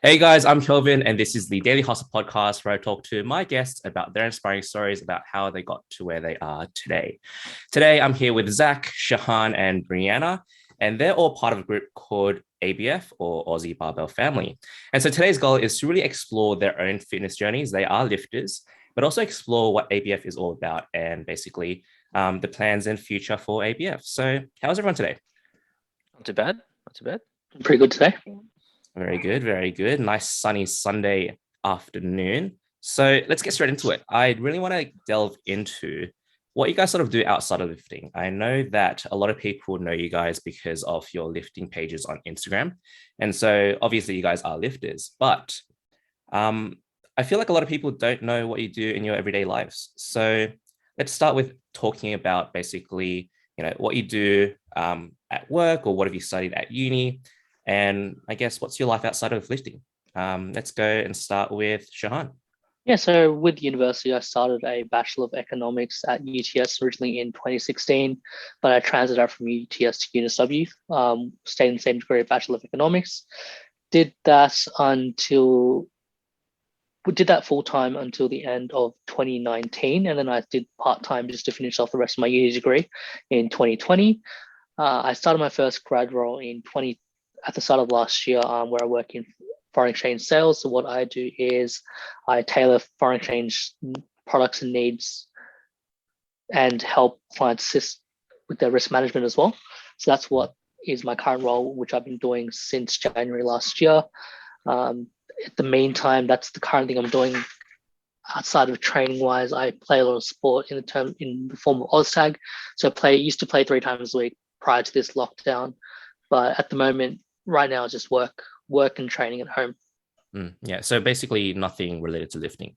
Hey guys, I'm Kelvin, and this is the Daily Hustle podcast where I talk to my guests about their inspiring stories about how they got to where they are today. Today, I'm here with Zach, Shahan, and Briana, and they're all part of a group called ABF or Aussie Barbell Family. And so today's goal is to really explore their own fitness journeys. They are lifters, but also explore what ABF is all about and basically the plans and future for ABF. So, how's everyone today? Not too bad. Not too bad. Pretty good today. Very good, very good. Nice sunny Sunday afternoon. So let's get straight into it. I really want to delve into what you guys sort of do outside of lifting. I know that a lot of people know you guys because of your lifting pages on Instagram. And so obviously you guys are lifters, but um, I feel like a lot of people don't know what you do in your everyday lives. So let's start with talking about basically, what you do at work or what have you studied at uni and I guess what's your life outside of lifting? Let's go and start with Shahan. Yeah, so with university, I started a Bachelor of Economics at UTS originally in 2016, but I transited out from UTS to UNSW, stayed in the same degree, Bachelor of Economics. Did that until we did that full time until the end of 2019, and then I did part time just to finish off the rest of my uni degree in 2020. I started my first grad role in 20 at the start of last year, where I work in foreign exchange sales. So what I do is I tailor foreign exchange products and needs and help clients assist with their risk management as well. So that's what is my current role, which I've been doing since January last year. At the meantime, that's the current thing I'm doing outside of training wise. I play a lot of sport in the form of OzTag. So used to play 3 times a week prior to this lockdown. But at the moment, right now, it's just work and training at home. Yeah. So basically nothing related to lifting.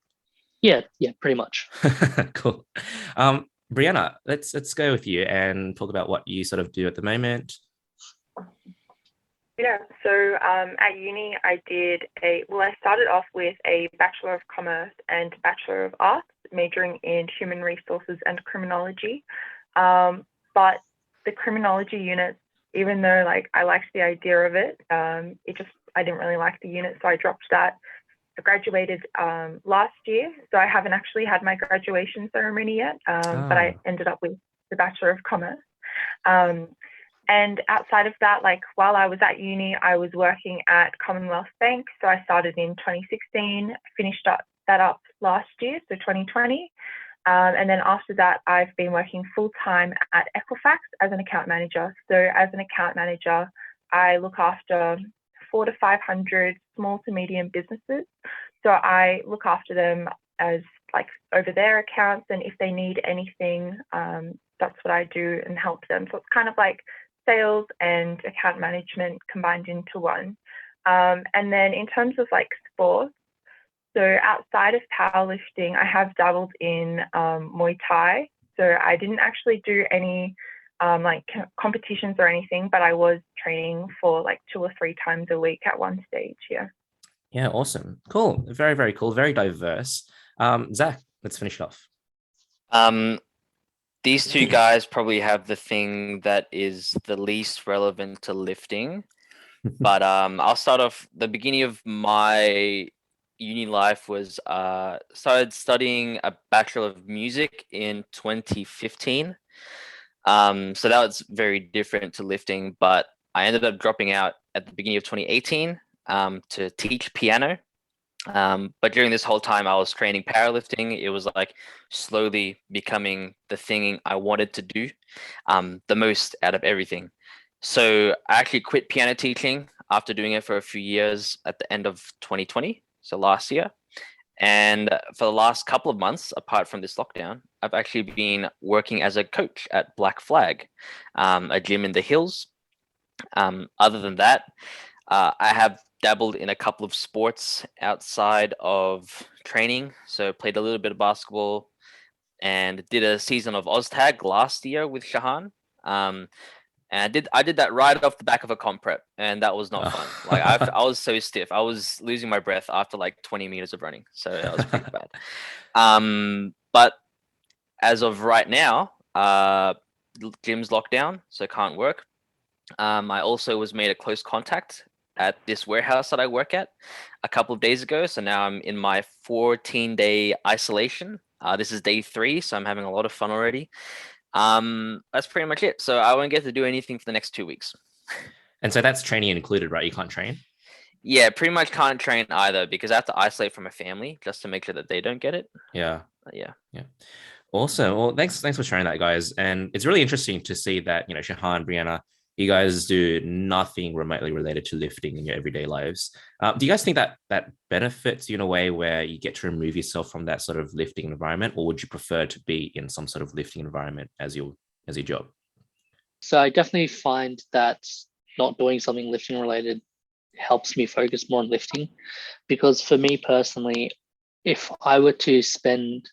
Yeah, pretty much. Cool. Brianna, let's go with you and talk about what you sort of do at the moment. Yeah, so at uni, I started off with a Bachelor of Commerce and Bachelor of Arts, majoring in Human Resources and Criminology. But the criminology unit, even though I liked the idea of it, I didn't really like the unit, so I dropped that. I graduated last year, so I haven't actually had my graduation ceremony yet, but I ended up with the Bachelor of Commerce. And outside of that, while I was at uni, I was working at Commonwealth Bank. So I started in 2016, finished that up last year, so 2020. And then after that, I've been working full-time at Equifax as an account manager. So as an account manager, I look after 400 to 500 small to medium businesses. So I look after them as over their accounts, and if they need anything, that's what I do and help them. So it's kind of like sales and account management combined into one. And then in terms of sports, so outside of powerlifting, I have dabbled in Muay Thai. So I didn't actually do any competitions or anything, but I was training for 2 or 3 times a week at one stage. Yeah. Yeah, awesome. Cool. Very, very cool. Very diverse. Zach, let's finish it off. These two guys probably have the thing that is the least relevant to lifting. But I'll start off. The beginning of my uni life was started studying a Bachelor of Music in 2015. So that was very different to lifting, but I ended up dropping out at the beginning of 2018 to teach piano. But during this whole time, I was training powerlifting. It was slowly becoming the thing I wanted to do, the most out of everything. So I actually quit piano teaching after doing it for a few years at the end of 2020, so last year. And for the last couple of months, apart from this lockdown, I've actually been working as a coach at Black Flag, a gym in the hills. Other than that, I have dabbled in a couple of sports outside of training. So played a little bit of basketball and did a season of OzTag last year with Shahan. And I did that right off the back of a comp prep, and that was not fun. I was so stiff. I was losing my breath after 20 meters of running, so that was pretty bad. But as of right now, gym's locked down, so can't work. I also was made a close contact at this warehouse that I work at a couple of days ago. So now I'm in my 14-day isolation. This is day 3, so I'm having a lot of fun already. That's pretty much it. So I won't get to do anything for the next 2 weeks. And so that's training included, right? You can't train? Yeah, pretty much can't train either because I have to isolate from my family just to make sure that they don't get it. Yeah. Yeah. Awesome. Well, thanks for sharing that, guys. And it's really interesting to see that, Shahan, Brianna, you guys do nothing remotely related to lifting in your everyday lives. Do you guys think that that benefits you in a way where you get to remove yourself from that sort of lifting environment, or would you prefer to be in some sort of lifting environment as your job? So I definitely find that not doing something lifting related helps me focus more on lifting, because for me personally, if I were to spend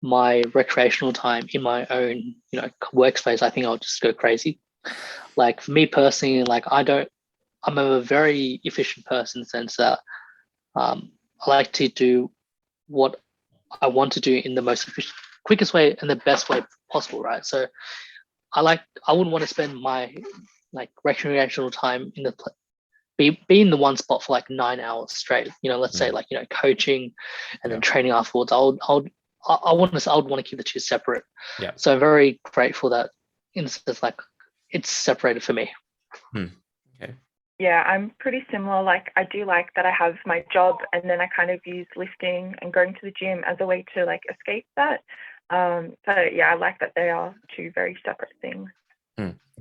my recreational time in my own, workspace, I think I'll just go crazy. Like for me personally, I'm a very efficient person in the sense that I like to do what I want to do in the most efficient, quickest way and the best way possible, right? So I wouldn't want to spend my recreational time in the be in the one spot for 9 hours straight. Let's say coaching and then training afterwards. I would want to keep the two separate. Yeah. So I'm very grateful that instance it's separated for me. Okay. Yeah, I'm pretty similar. I do like that I have my job, and then I kind of use lifting and going to the gym as a way to escape that. So yeah, I like that they are two very separate things.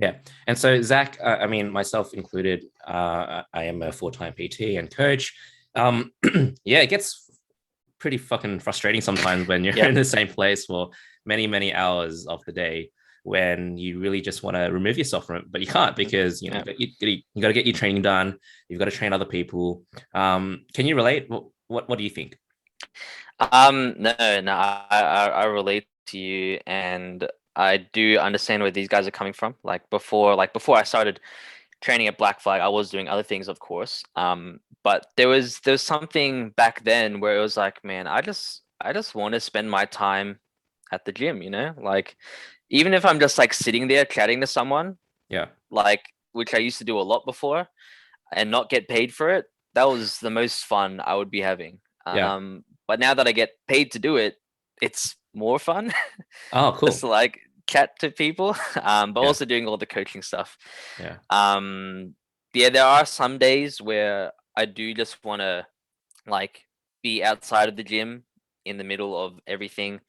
Yeah. And so Zach, I mean, myself included, I am a full-time PT and coach. Yeah, it gets pretty fucking frustrating sometimes when you're in the same place for many, many hours of the day, when you really just want to remove yourself from it, but you can't, because you got to get your training done. You've got to train other people. Can you relate? What do you think? No, I relate to you, and I do understand where these guys are coming from. Before I started training at Black Flag, I was doing other things, of course. But there was something back then where it was like, man, I just want to spend my time at the gym, even if I'm just sitting there chatting to someone, which I used to do a lot before, and not get paid for it. That was the most fun I would be having. But now that I get paid to do it, it's more fun. Oh, cool. Just chat to people, but also doing all the coaching stuff. Yeah. There are some days where I do just want to be outside of the gym in the middle of everything,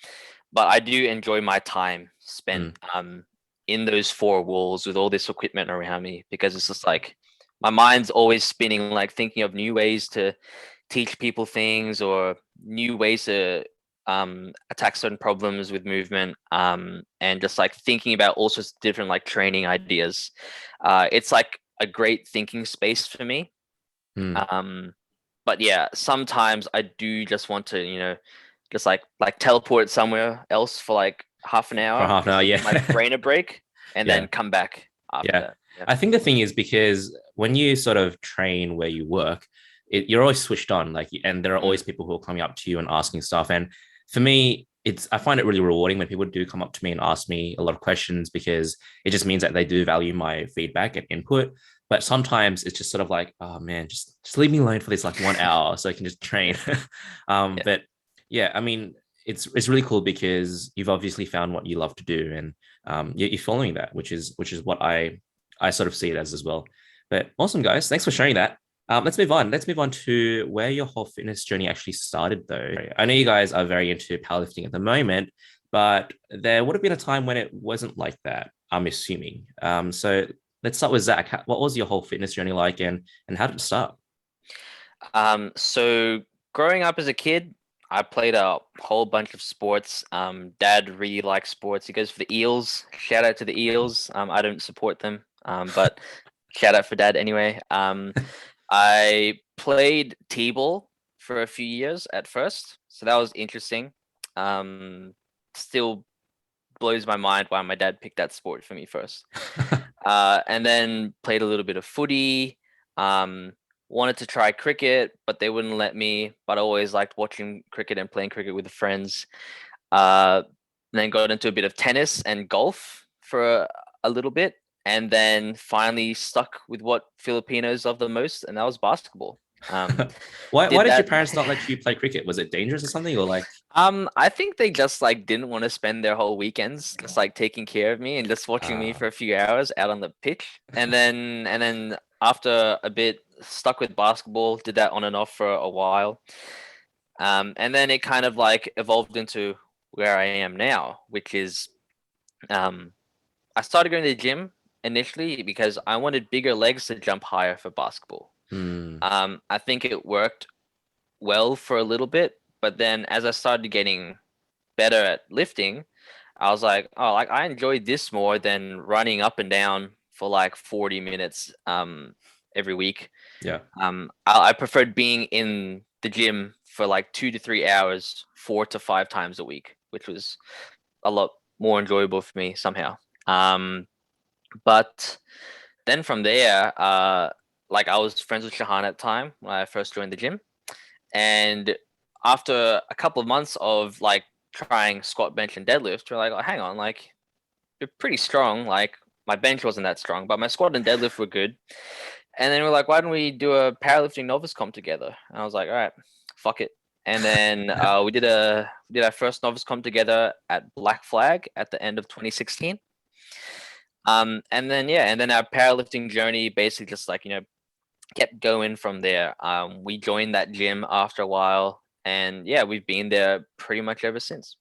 but I do enjoy my time spent in those 4 walls with all this equipment around me, because it's just my mind's always spinning, thinking of new ways to teach people things, or new ways to attack certain problems with movement, and just thinking about all sorts of different training ideas. It's a great thinking space for me. But yeah, sometimes I do just want to just teleport somewhere else for half an hour, give my brain a break, and then come back after that. I think the thing is, because when you sort of train where you work, you're always switched on, and there are always people who are coming up to you and asking stuff. And for me, I find it really rewarding when people do come up to me and ask me a lot of questions, because it just means that they do value my feedback and input. But sometimes it's just sort of oh man, just leave me alone for this 1 hour so I can just train. But yeah, I mean, it's really cool, because you've obviously found what you love to do, and you're following that, which is what I sort of see it as well. But awesome, guys, thanks for sharing that. Let's move on. Let's move on to where your whole fitness journey actually started, though. I know you guys are very into powerlifting at the moment, but there would have been a time when it wasn't like that, I'm assuming. So let's start with Zach. What was your whole fitness journey like, and how did it start? So growing up as a kid, I played a whole bunch of sports. Dad really likes sports. He goes for the Eels. Shout out to the Eels. I don't support them, but shout out for Dad anyway. I played T-ball for a few years at first, so that was interesting. Still blows my mind why my dad picked that sport for me first. And then played a little bit of footy. Wanted to try cricket, but they wouldn't let me. But I always liked watching cricket and playing cricket with friends. Then got into a bit of tennis and golf for a little bit, and then finally stuck with what Filipinos love the most, and that was basketball. Why Did did your that- parents not let you play cricket? Was it dangerous or something, or like? I think they just like didn't want to spend their whole weekends just like taking care of me and just watching me for a few hours out on the pitch. And then after a bit, stuck with basketball, did that on and off for a while. And then it kind of like evolved into where I am now, which is I started going to the gym initially because I wanted bigger legs to jump higher for basketball. I think it worked well for a little bit, but then as I started getting better at lifting, I was like, oh, like I enjoy this more than running up and down for like 40 minutes every week. Yeah. I preferred being in the gym for like 2 to 3 hours, 4 to 5 times a week, which was a lot more enjoyable for me somehow. But then from there, like I was friends with Shahan at the time when I first joined the gym. And after a couple of months of like trying squat, bench, and deadlift, we're like, oh, hang on, like you're pretty strong. Like my bench wasn't that strong, but my squat and deadlift were good. And then we're like, why don't we do a powerlifting novice comp together? And I was like, all right, fuck it. And then we did our first novice comp together at Black Flag at the end of 2016. And then our powerlifting journey basically just like, kept going from there. We joined that gym after a while, and yeah, we've been there pretty much ever since.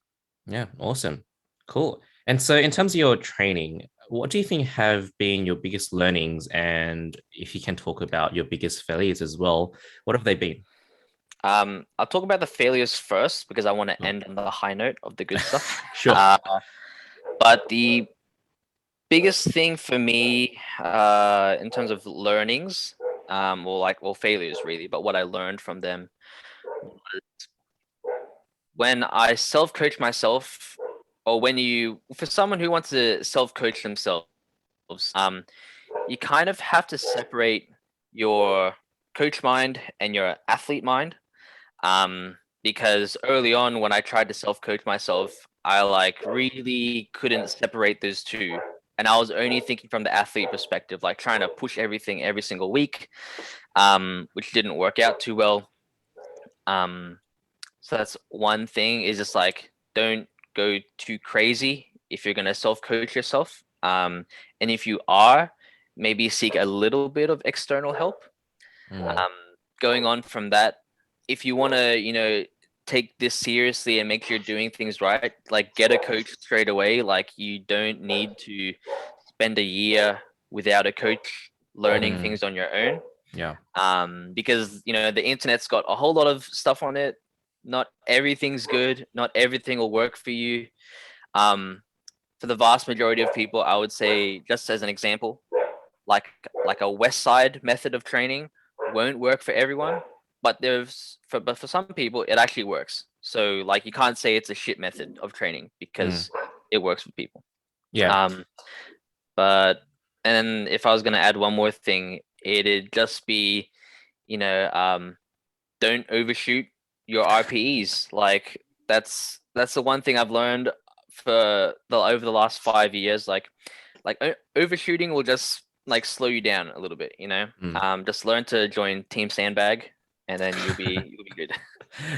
Yeah, awesome. Cool. And so in terms of your training, what do you think have been your biggest learnings? And if you can talk about your biggest failures as well, what have they been? I'll talk about the failures first because I want to end on the high note of the good stuff. Sure. But the biggest thing for me in terms of learnings, or failures really, but what I learned from them was when I self-coach myself, or for someone who wants to self-coach themselves, you kind of have to separate your coach mind and your athlete mind. Because early on when I tried to self-coach myself, I like really couldn't separate those two. And I was only thinking from the athlete perspective, like trying to push everything every single week, which didn't work out too well. So that's one thing, is just like, don't go too crazy if you're going to self-coach yourself. And if you are, maybe seek a little bit of external help. Going on from that, if you want to, take this seriously and make sure you're doing things right, like get a coach straight away. Like you don't need to spend a year without a coach learning things on your own. Yeah. Because the internet's got a whole lot of stuff on it. Not everything's good. Not everything will work for you. For the vast majority of people, I would say, just as an example, like a West Side method of training won't work for everyone. But for some people, it actually works. So like you can't say it's a shit method of training because it works for people. Yeah. But and if I was gonna add one more thing, it'd just be, don't overshoot your RPEs. Like that's the one thing I've learned over the last 5 years. Like overshooting will just like slow you down a little bit. Just learn to join Team Sandbag, and then you'll be good.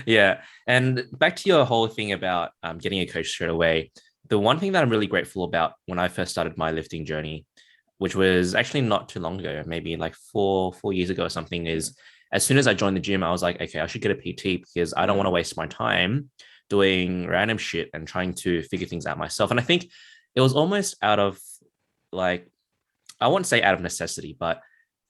Yeah. And back to your whole thing about getting a coach straight away. The one thing that I'm really grateful about when I first started my lifting journey, which was actually not too long ago, maybe like four years ago or something, is as soon as I joined the gym, I was like, okay, I should get a PT because I don't want to waste my time doing random shit and trying to figure things out myself. And I think it was almost out of like, I won't say out of necessity, but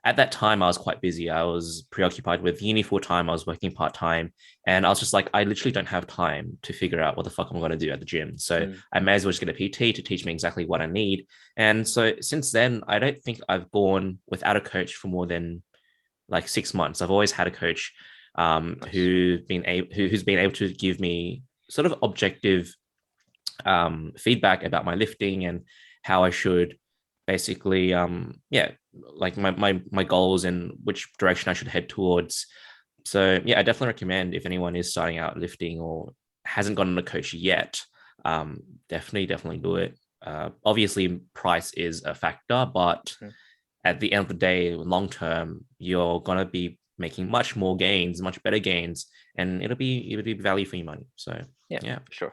at that time, I was quite busy. I was preoccupied with uni full time. I was working part time. And I was just like, I literally don't have time to figure out what the fuck I'm going to do at the gym. So I may as well just get a PT to teach me exactly what I need. And so since then, I don't think I've gone without a coach for more than like 6 months. I've always had a coach who's been able to give me sort of objective feedback about my lifting and how I should basically like my goals and which direction I should head towards. So yeah, I definitely recommend if anyone is starting out lifting or hasn't gotten a coach yet, definitely do it. obviously price is a factor, but at the end of the day, long term, you're gonna be making much more gains, much better gains, and it'll be value for your money. So yeah, for sure.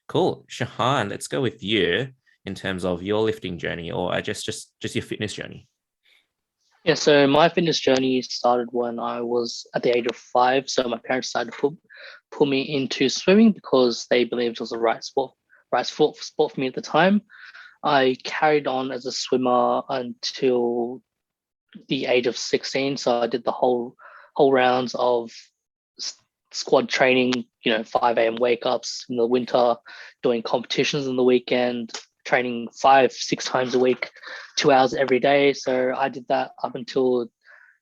Cool. Shahan, let's go with you in terms of your lifting journey, or just your fitness journey. Yeah, so my fitness journey started when I was at the age of 5. So my parents decided to put me into swimming because they believed it was the right sport for me at the time. I carried on as a swimmer until the age of 16. So I did the whole rounds of squad training, 5 a.m. wake ups in the winter, doing competitions in the weekend, training 5-6 times a week, 2 hours every day. So I did that up until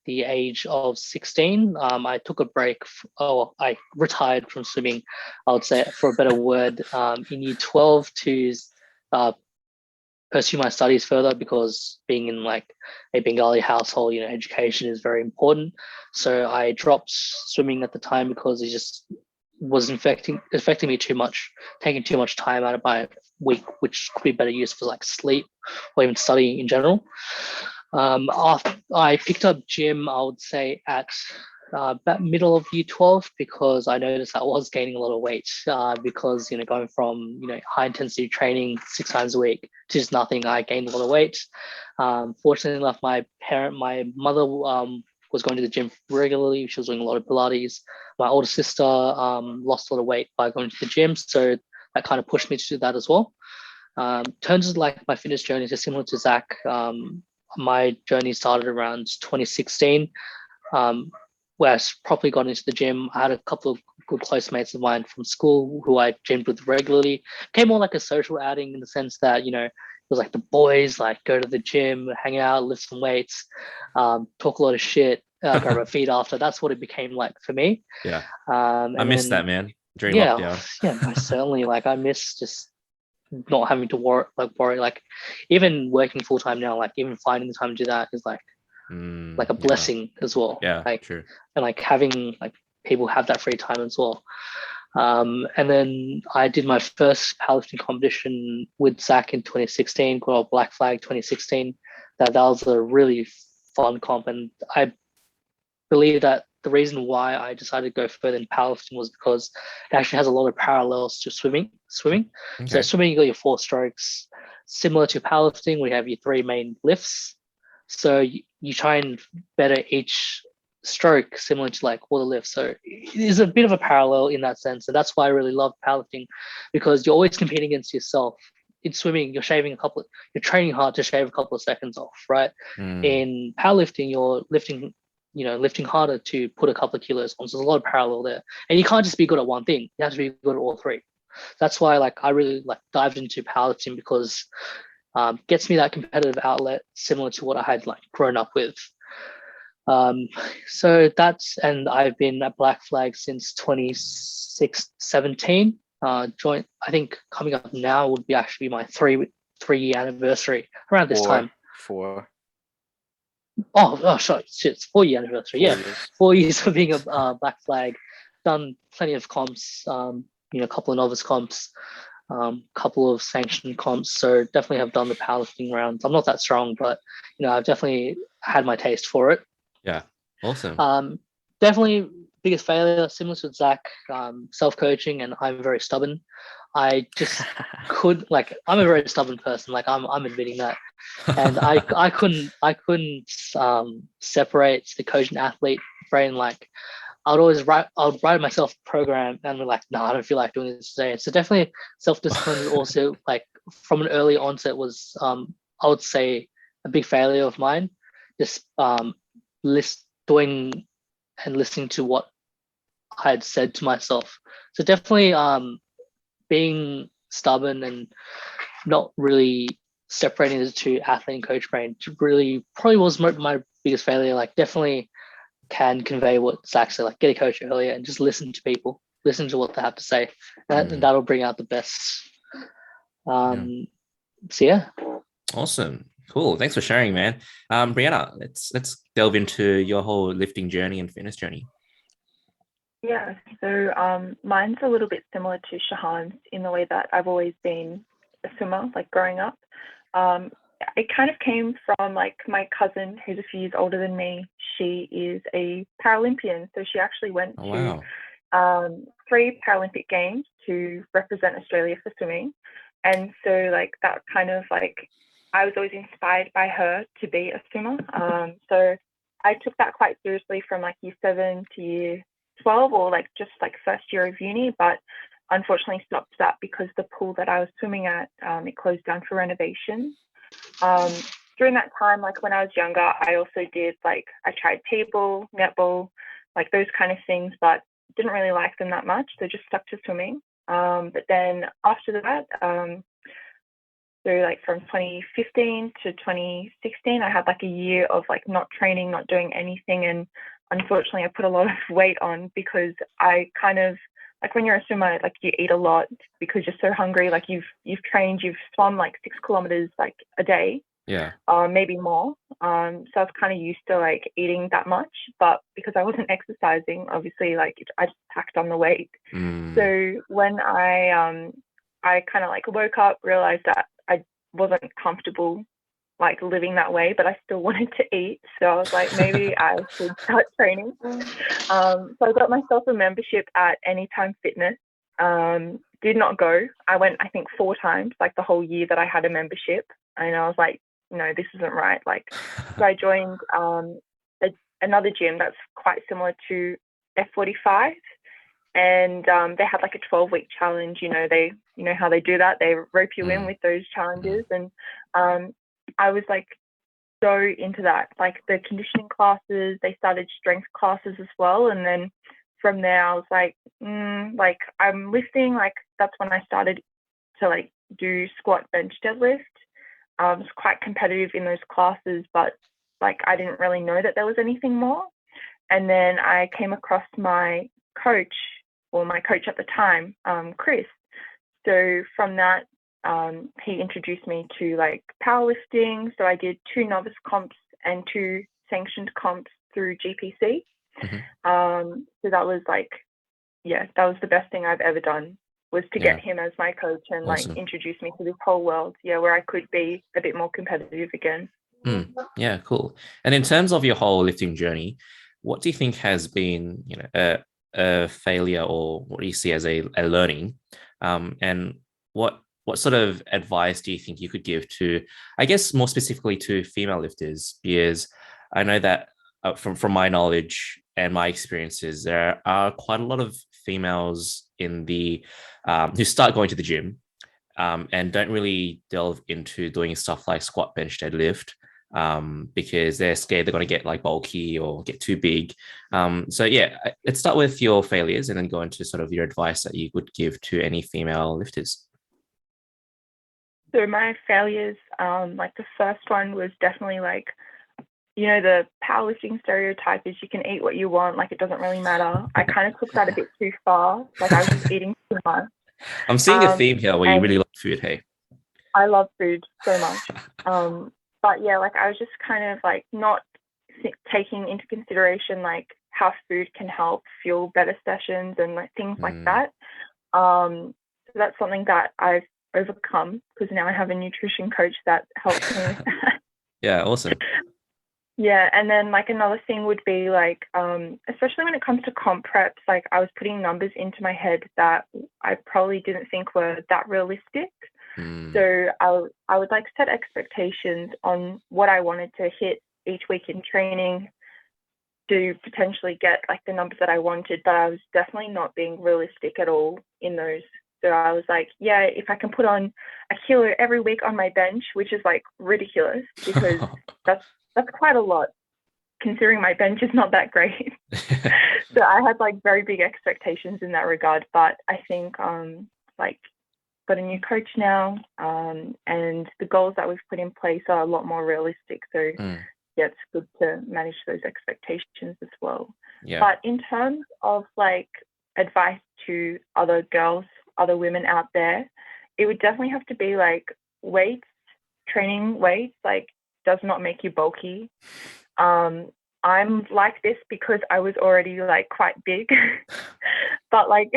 the age of 16. I took a break. I retired from swimming, I would say, for a better word, in year 12 to pursue my studies further, because being in like a Bengali household, education is very important. So I dropped swimming at the time because it just was affecting me too much, taking too much time out of my week, which could be better used for like sleep or even study in general. After I picked up gym, I would say at about middle of year 12, because I noticed I was gaining a lot of weight, because going from high intensity training 6 times a week to just nothing, I gained a lot of weight. Fortunately enough, my mother was going to the gym regularly. She was doing a lot of Pilates. My older sister lost a lot of weight by going to the gym, so that kind of pushed me to do that as well. Terms of like my fitness journey is similar to Zach. My journey started around 2016, where I properly got into the gym. I had a couple of good close mates of mine from school who I gymed with regularly. Became more like a social outing in the sense that, it was like the boys, like go to the gym, hang out, lift some weights, talk a lot of shit, grab my feet after. That's what it became like for me. Yeah. I miss that, man. During lockdown. Yeah, most certainly. Like I miss just not having to worry, like even working full time now, like even finding the time to do that is like a blessing as well. Yeah, like true. And like having like people have that free time as well. And then I did my first powerlifting competition with Zach in 2016 called Black Flag 2016. That was a really fun comp, and I believe that the reason why I decided to go further in powerlifting was because it actually has a lot of parallels to swimming. Okay. So swimming, you got your 4 strokes. Similar to powerlifting, we have your 3 main lifts. So you try and better each stroke similar to like water lift. So it is a bit of a parallel in that sense. And that's why I really love powerlifting, because you're always competing against yourself. In swimming, you're training hard to shave a couple of seconds off, right? In powerlifting, you're lifting harder to put a couple of kilos on. So there's a lot of parallel there. And you can't just be good at one thing. You have to be good at all 3. That's why I really dived into powerlifting, because gets me that competitive outlet similar to what I had grown up with. So and I've been at Black Flag since 2017. I think coming up now would be actually my 3-year anniversary around this time. 4. Oh, sorry, it's 4-year anniversary. 4 years of being a Black Flag. Done plenty of comps, a couple of novice comps, couple of sanctioned comps. So definitely have done the powerlifting rounds. I'm not that strong, but I've definitely had my taste for it. Yeah, awesome. Definitely biggest failure, similar to Zach, self-coaching, and I'm very stubborn. I just I'm a very stubborn person. I'm admitting that. And I couldn't separate the coach and athlete brain. I would write myself a program and be like, no, I don't feel like doing this today. So definitely self-discipline also from an early onset was I would say a big failure of mine. Just doing and listening to what I had said to myself. So definitely being stubborn and not really separating the two, athlete and coach brain, really probably was my biggest failure. Definitely can convey what Zach said, get a coach earlier and just listen to people, listen to what they have to say. And that'll bring out the best. So yeah. Awesome. Cool. Thanks for sharing, man. Briana, let's delve into your whole lifting journey and fitness journey. Yeah, so mine's a little bit similar to Shahan's in the way that I've always been a swimmer, like growing up. It kind of came from like my cousin, who's a few years older than me. She is a Paralympian, so she actually went to 3 Paralympic Games to represent Australia for swimming. And so like that kind of like, I was always inspired by her to be a swimmer. So I took that quite seriously from like year 7 to year 12, or like just like first year of uni, but unfortunately stopped that because the pool that I was swimming at, it closed down for renovation. During that time, like when I was younger, I also did like, I tried table, netball, like those kind of things, but didn't really like them that much. So just stuck to swimming. But then after that, so like from 2015 to 2016, I had like a year of like not training, not doing anything. And unfortunately, I put a lot of weight on because I kind of, like when you're a swimmer, like you eat a lot because you're so hungry. Like you've trained, you've swum like 6 kilometers like a day. Yeah. Maybe more. So I was kind of used to like eating that much, but because I wasn't exercising, obviously like I just packed on the weight. So when I kind of like woke up, realized that I wasn't comfortable like living that way, but I still wanted to eat. So I was like, maybe I should start training. So I got myself a membership at Anytime Fitness. Did not go. I went, I think 4 times, like the whole year that I had a membership. And I was like, no, this isn't right. Like, so I joined another gym that's quite similar to F45. And they had like a 12-week challenge. You know how they do that. They rope you in with those challenges. And I was like so into that, like the conditioning classes. They started strength classes as well. And then from there, I was like, like I'm lifting. Like that's when I started to like do squat, bench, deadlift. I was quite competitive in those classes, but like I didn't really know that there was anything more. And then I came across my coach at the time, Chris. So from that, he introduced me to like powerlifting. So I did 2 novice comps and 2 sanctioned comps through GPC. So that was like, yeah, that was the best thing I've ever done, was to get him as my coach and like introduce me to this whole world, where I could be a bit more competitive again. Yeah, cool. And in terms of your whole lifting journey, what do you think has been, a failure, or what do you see as a learning? And what sort of advice do you think you could give to, I guess, more specifically to female lifters? Because I know that from my knowledge and my experiences, there are quite a lot of females in the who start going to the gym and don't really delve into doing stuff like squat, bench, deadlift, because they're scared they're going to get like bulky or get too big. So yeah, let's start with your failures and then go into sort of your advice that you would give to any female lifters. So my failures, like the first one was definitely like, the powerlifting stereotype is you can eat what you want, like it doesn't really matter. I kind of took that a bit too far. Like I was just eating too much. I'm seeing a theme here where you really love food, hey? I love food so much. But yeah, like I was just kind of like not taking into consideration like how food can help fuel better sessions and like things like that. So that's something that I've overcome, because now I have a nutrition coach that helps me with that. Yeah, awesome. Yeah, and then like another thing would be like, especially when it comes to comp preps, like I was putting numbers into my head that I probably didn't think were that realistic. So I would like set expectations on what I wanted to hit each week in training to potentially get like the numbers that I wanted, but I was definitely not being realistic at all in those. So I was like, yeah, if I can put on a kilo every week on my bench, which is like ridiculous, because that's quite a lot considering my bench is not that great. So I had like very big expectations in that regard, but I think like got a new coach now, and the goals that we've put in place are a lot more realistic. So yeah, it's good to manage those expectations as well. But in terms of like advice to other girls, other women out there, it would definitely have to be like training weights like does not make you bulky. I'm like this because I was already like quite big, but like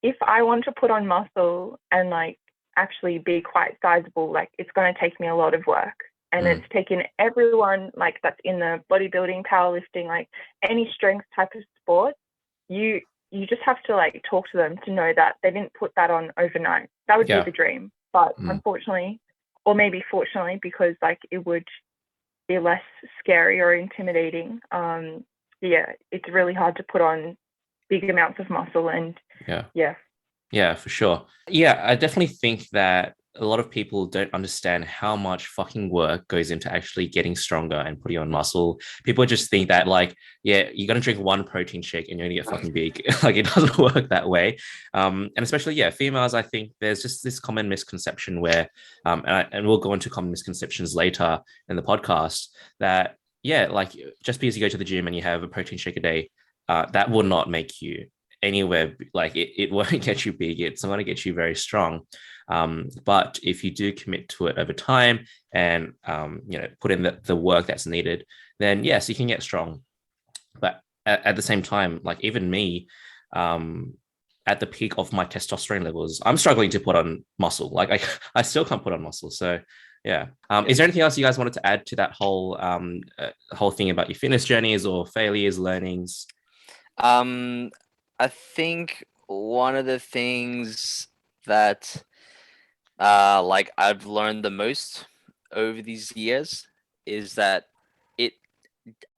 if I want to put on muscle and like actually be quite sizable, like it's going to take me a lot of work. And it's taken everyone like that's in the bodybuilding, powerlifting, like any strength type of sport, you just have to like talk to them to know that they didn't put that on overnight. That would be the dream. But unfortunately, or maybe fortunately, because like it would be less scary or intimidating, it's really hard to put on big amounts of muscle. And yeah, for sure. Yeah, I definitely think that a lot of people don't understand how much fucking work goes into actually getting stronger and putting on muscle. People just think that like, yeah, you're gonna drink one protein shake and you're gonna get fucking big. Like it doesn't work that way. And especially, females, I think there's just this common misconception where, and we'll go into common misconceptions later in the podcast, that like just because you go to the gym and you have a protein shake a day, that will not make you anywhere, like it won't get you big. It's not going to get you very strong. But if you do commit to it over time and put in the work that's needed, then yes, you can get strong. But at the same time, like even me, at the peak of my testosterone levels, I'm struggling to put on muscle. Like I still can't put on muscle. So yeah. Is there anything else you guys wanted to add to that whole thing about your fitness journeys or failures, learnings? I think one of the things that like I've learned the most over these years is that it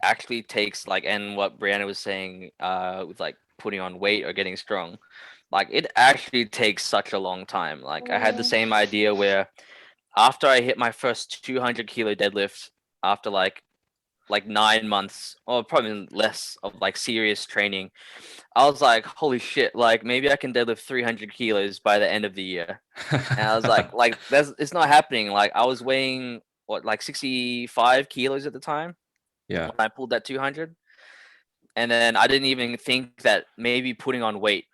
actually takes like, and what Briana was saying with like putting on weight or getting strong, like it actually takes such a long time. Like I had the same idea where after I hit my first 200 kilo deadlift after like 9 months or probably less of like serious training, I was like, holy shit, like maybe I can deadlift 300 kilos by the end of the year. And I was like it's not happening. Like I was weighing like 65 kilos at the time. Yeah. When I pulled that 200. And then I didn't even think that maybe putting on weight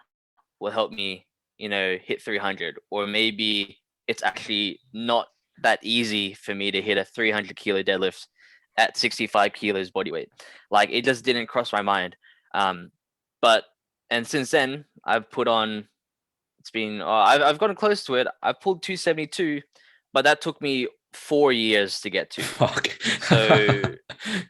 will help me, hit 300, or maybe it's actually not that easy for me to hit a 300 kilo deadlift at 65 kilos body weight. Like it just didn't cross my mind. And since then I've put on, I've gotten close to it. I pulled 272, but that took me 4 years to get to. Fuck. So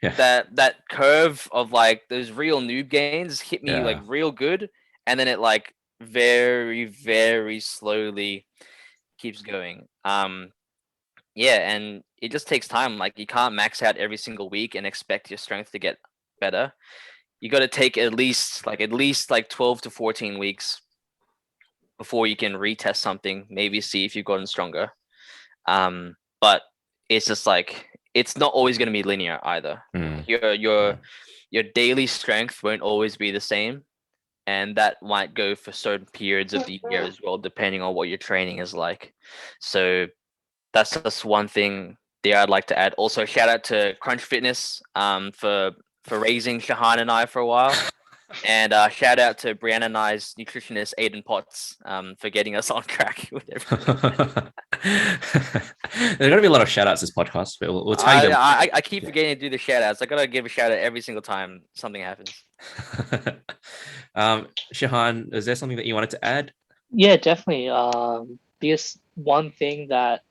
that curve of like those real noob gains hit me like real good, and then it like very, very slowly keeps going. And it just takes time. Like you can't max out every single week and expect your strength to get better. You got to take at least 12 to 14 weeks before you can retest something, maybe see if you've gotten stronger. But it's just like, it's not always going to be linear either. Your daily strength won't always be the same. And that might go for certain periods of the year as well, depending on what your training is like. So that's just one thing there I'd like to add. Also, shout out to Crunch Fitness for raising Shahan and I for a while. And shout out to Briana and I's nutritionist, Aiden Potts, for getting us on track with everything. There's going to be a lot of shout outs this podcast, but we'll tell you them. I keep forgetting to do the shout outs. I got to give a shout out every single time something happens. Shahan, is there something that you wanted to add? Yeah, definitely. Because one thing that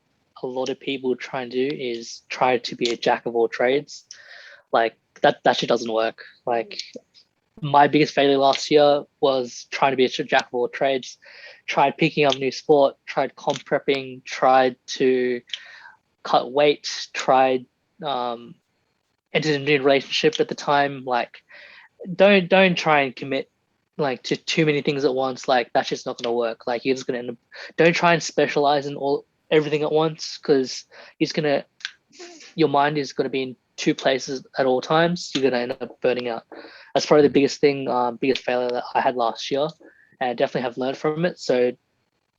a lot of people try and do is try to be a jack of all trades. Like that shit doesn't work. Like my biggest failure last year was trying to be a jack of all trades. Tried picking up a new sport, tried comp prepping, tried to cut weight, tried entered a new relationship at the time. Like don't try and commit like to too many things at once. Like that's just not gonna work. Like you're just gonna end up, don't try and specialize in everything at once, because your mind is gonna be in two places at all times. You're gonna end up burning out. That's probably the biggest failure that I had last year, and I definitely have learned from it. So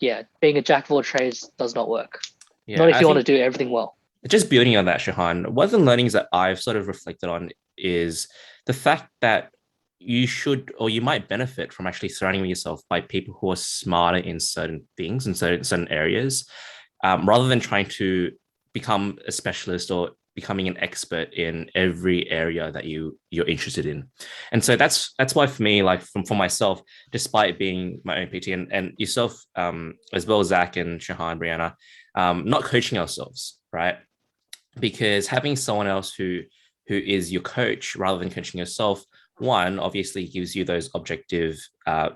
yeah, being a jack of all trades does not work. Not if you want to do everything well. Just building on that, Shahan, one of the learnings that I've sort of reflected on is the fact that you should, or you might benefit from actually surrounding yourself by people who are smarter in certain things, in certain areas, rather than trying to become a specialist or becoming an expert in every area that you're interested in. And so that's why for me, like for myself, despite being my own PT and yourself, as well as Zach and Shahan and Briana, not coaching ourselves, right? Because having someone else who is your coach rather than coaching yourself, one obviously gives you those objective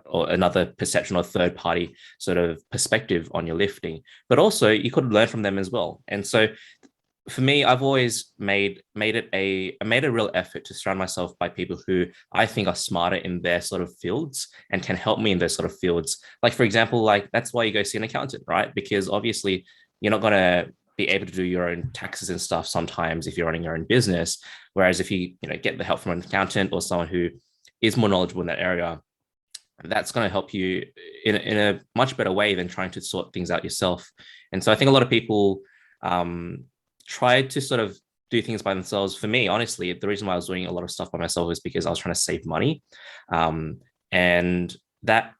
or another perception or third party sort of perspective on your lifting, but also you could learn from them as well. And so for me, I've always made a real effort to surround myself by people who I think are smarter in their sort of fields and can help me in those sort of fields. Like for example, like that's why you go see an accountant, right? Because obviously you're not going to be able to do your own taxes and stuff sometimes if you're running your own business. Whereas if you get the help from an accountant or someone who is more knowledgeable in that area, that's going to help you in a much better way than trying to sort things out yourself. And so I think a lot of people try to sort of do things by themselves. For me, honestly, the reason why I was doing a lot of stuff by myself is because I was trying to save money. And that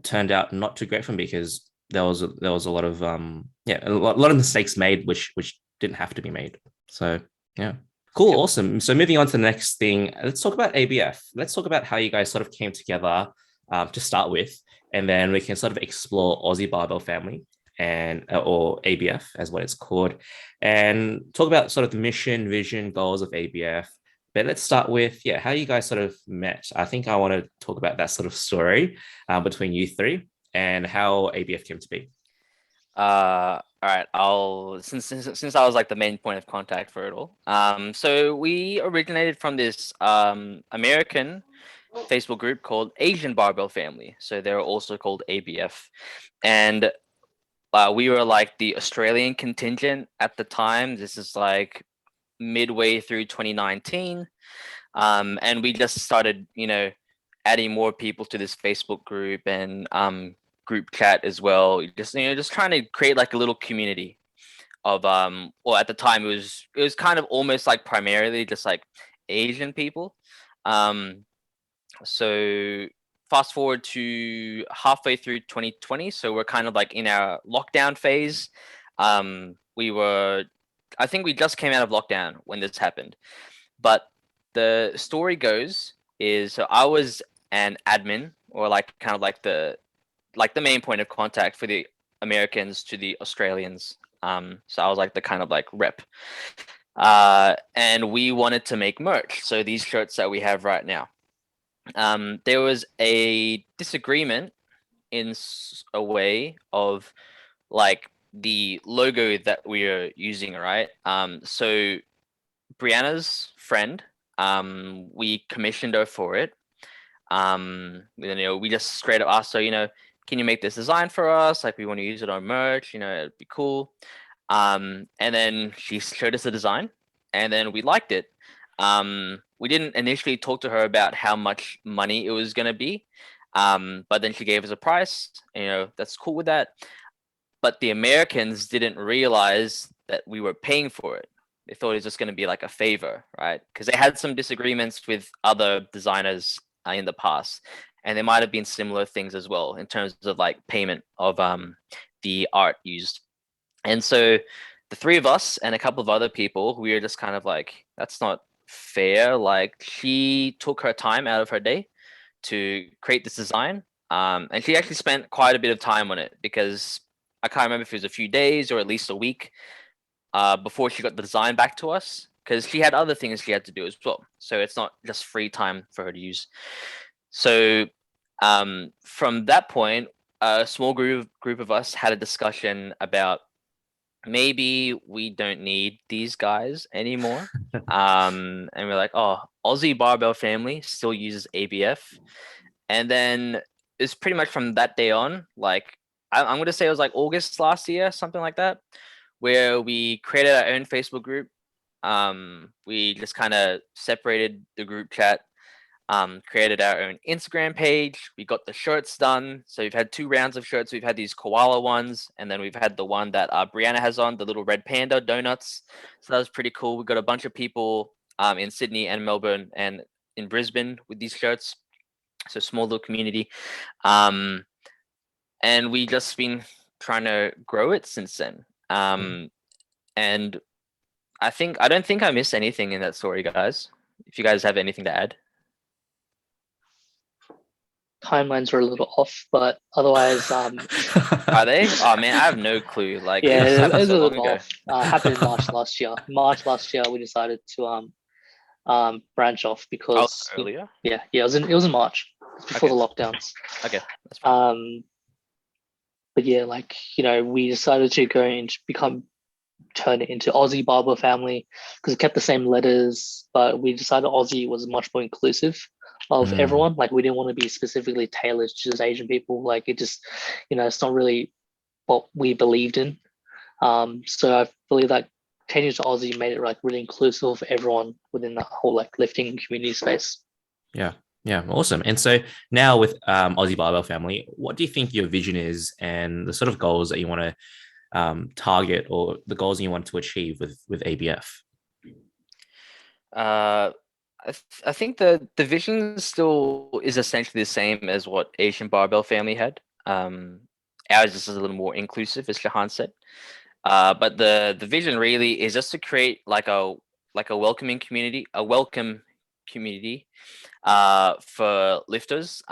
turned out not too great for me because there was a lot of a lot of mistakes made which didn't have to be made. So yeah. Cool. Awesome. So moving on to the next thing, let's talk about ABF. Let's talk about how you guys sort of came together to start with, and then we can sort of explore Aussie Barbell Family and or ABF as what it's called, and talk about sort of the mission, vision, goals of ABF. But let's start with how you guys sort of met. I think I want to talk about that sort of story between you three and how ABF came to be. All right. I'll since I was like the main point of contact for it all. So we originated from this American Facebook group called Asian Barbell Family. So they're also called ABF, and we were like the Australian contingent at the time. This is like midway through 2019, and we just started, adding more people to this Facebook group and group chat as well. Just trying to create like a little community of well, at the time it was kind of almost like primarily just like Asian people. So fast forward to halfway through 2020, so we're kind of like in our lockdown phase. I think we just came out of lockdown when this happened, but the story goes is, so I was an admin, or like kind of like the main point of contact for the Americans to the Australians. So I was like the kind of like rep, and we wanted to make merch. So these shirts that we have right now. There was a disagreement in a way of like the logo that we are using, right? So Brianna's friend, we commissioned her for it. We just straight up asked her, can you make this design for us? Like, we want to use it on merch, it'd be cool. And then she showed us the design, and then we liked it. We didn't initially talk to her about how much money it was going to be, but then she gave us a price. That's cool with that. But the Americans didn't realize that we were paying for it. They thought it was just going to be like a favor, right? Because they had some disagreements with other designers in the past, and there might have been similar things as well in terms of like payment of the art used. And so the three of us and a couple of other people, we were just kind of like, that's not fair. Like, she took her time out of her day to create this design, and she actually spent quite a bit of time on it, because I can't remember if it was a few days or at least a week before she got the design back to us, because she had other things she had to do as well. So it's not just free time for her to use. So from that point, a small group of us had a discussion about maybe we don't need these guys anymore. And we're like, oh, Aussie Barbell Family still uses ABF. And then it's pretty much from that day on, like, I'm going to say it was like August last year, something like that, where we created our own Facebook group. We just kind of separated the group chat, created our own Instagram page. We got the shirts done. So we've had 2 rounds of shirts. We've had these koala ones, and then we've had the one that Briana has on, the little red panda donuts. So that was pretty cool. We got a bunch of people in Sydney and Melbourne and in Brisbane with these shirts. So small little community. And we just been trying to grow it since then. And I don't think I missed anything in that story, guys. If you guys have anything to add. Timelines are a little off, but otherwise, Are they? Oh man, I have no clue. Like yeah, this it happened was a so long little ago. off. Happened in March last year. March last year, we decided to branch off Oh, because earlier. yeah, it was in March before Okay. the lockdowns. Okay, that's fine. But yeah, like we decided to go and turn it into Aussie Barbell Family because it kept the same letters, but we decided Aussie was much more inclusive of everyone. Like we didn't want to be specifically tailored to just Asian people. Like it just, it's not really what we believed in. So I believe that changing to Aussie made it like really inclusive of everyone within that whole like lifting community space. Yeah. Yeah, awesome. And so now with Aussie Barbell Family, what do you think your vision is and the sort of goals that you want to target or the goals you want to achieve with ABF? I think the vision still is essentially the same as what Asian Barbell Family had. Ours is a little more inclusive, as Shahan said. But the vision really is just to create like a welcoming community, for lifters.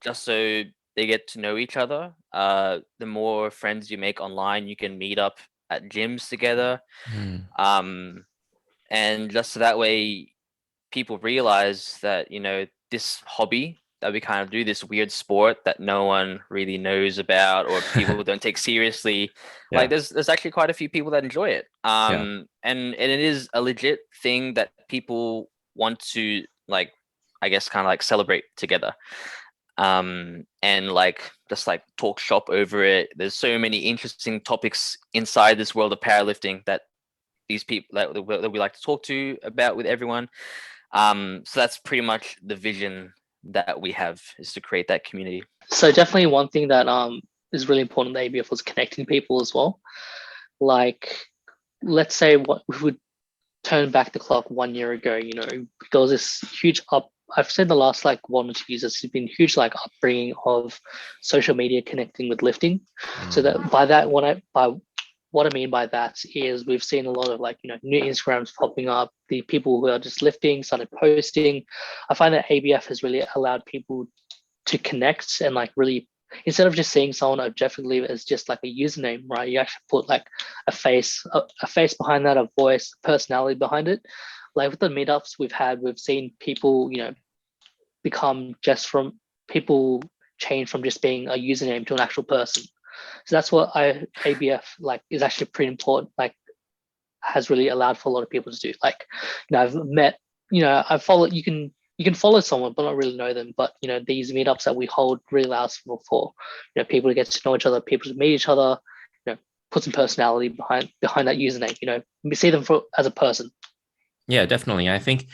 Just so they get to know each other. The more friends you make online, you can meet up at gyms together. And just so that way people realize that this hobby that we kind of do, this weird sport that no one really knows about or people don't take seriously, like there's actually quite a few people that enjoy it. And it is a legit thing that people want to, like, I guess, kind of like celebrate together. And like just like talk shop over it. There's so many interesting topics inside this world of powerlifting that these people that we like to talk to about with everyone. So that's pretty much the vision that we have, is to create that community. So definitely one thing that is really important to ABF was connecting people as well. Like, let's say what we would turn back the clock 1 year ago, there was this huge I've said the last like 1 or 2 years, it's been huge like upbringing of social media connecting with lifting. So that what I mean by that is we've seen a lot of like, new Instagrams popping up, the people who are just lifting, started posting. I find that ABF has really allowed people to connect and like really, instead of just seeing someone objectively as just like a username, right? You actually put like a face behind that, a voice, personality behind it. Like with the meetups we've seen people, become just from people change from just being a username to an actual person. So that's what ABF like is actually pretty important. Like has really allowed for a lot of people to do. Like, I've met, I've followed. You can follow someone but not really know them. But these meetups that we hold really allows for people to get to know each other, people to meet each other. Put some personality behind that username. See them as a person. Yeah, definitely. I think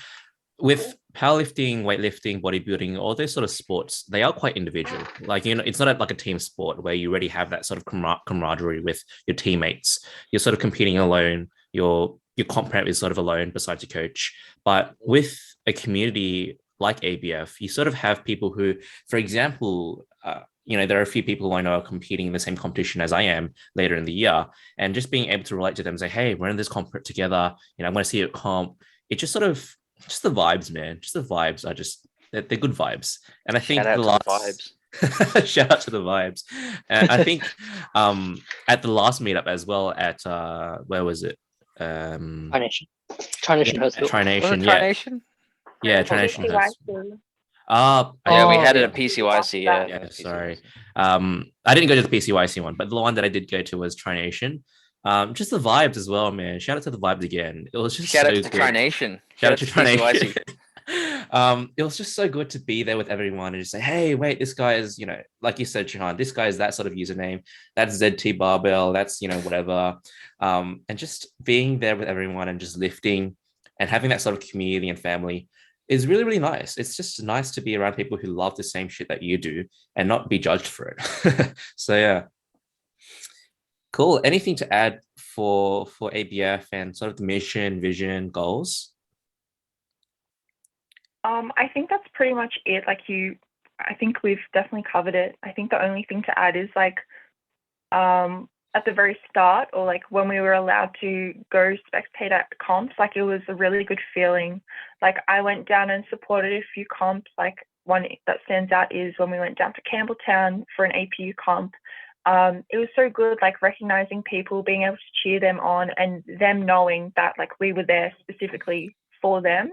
with powerlifting, weightlifting, bodybuilding, all those sort of sports, they are quite individual. Like, it's not like a team sport where you already have that sort of camaraderie with your teammates. You're sort of competing alone. Your comp prep is sort of alone besides your coach. But with a community like ABF, you sort of have people who, for example, there are a few people who I know are competing in the same competition as I am later in the year, and just being able to relate to them and say, hey, we're in this comp prep together. I want to see you at comp. It just sort of, just the vibes, man. Just the vibes are just, they're good vibes. And I think Shout out to the vibes. shout out to the vibes. And I think at the last meetup as well at where was it? Tri-Nation hosted. Tri-Nation, yeah. Tri-Nation? Yeah, Tri-Nation has. Yeah, we had it at PCYC. Yeah, sorry. I didn't go to the PCYC one, but the one that I did go to was Tri-Nation. Just the vibes as well, man. Shout out to the vibes again. It was just shout so out to good. Tri-Nation. Shout out to Tri-Nation. It was just so good to be there with everyone and just say, hey, wait, this guy is, like you said, Shahan, this guy is that sort of username. That's ZT Barbell. That's, whatever. And just being there with everyone and just lifting and having that sort of community and family is really, really nice. It's just nice to be around people who love the same shit that you do and not be judged for it. So, yeah. Cool. Anything to add for ABF and sort of the mission, vision, goals? I think that's pretty much it. I think we've definitely covered it. I think the only thing to add is at the very start, or like when we were allowed to go spectate at comps, like it was a really good feeling. Like I went down and supported a few comps. Like one that stands out is when we went down to Campbelltown for an APU comp. It was so good, like recognizing people, being able to cheer them on, and them knowing that like we were there specifically for them.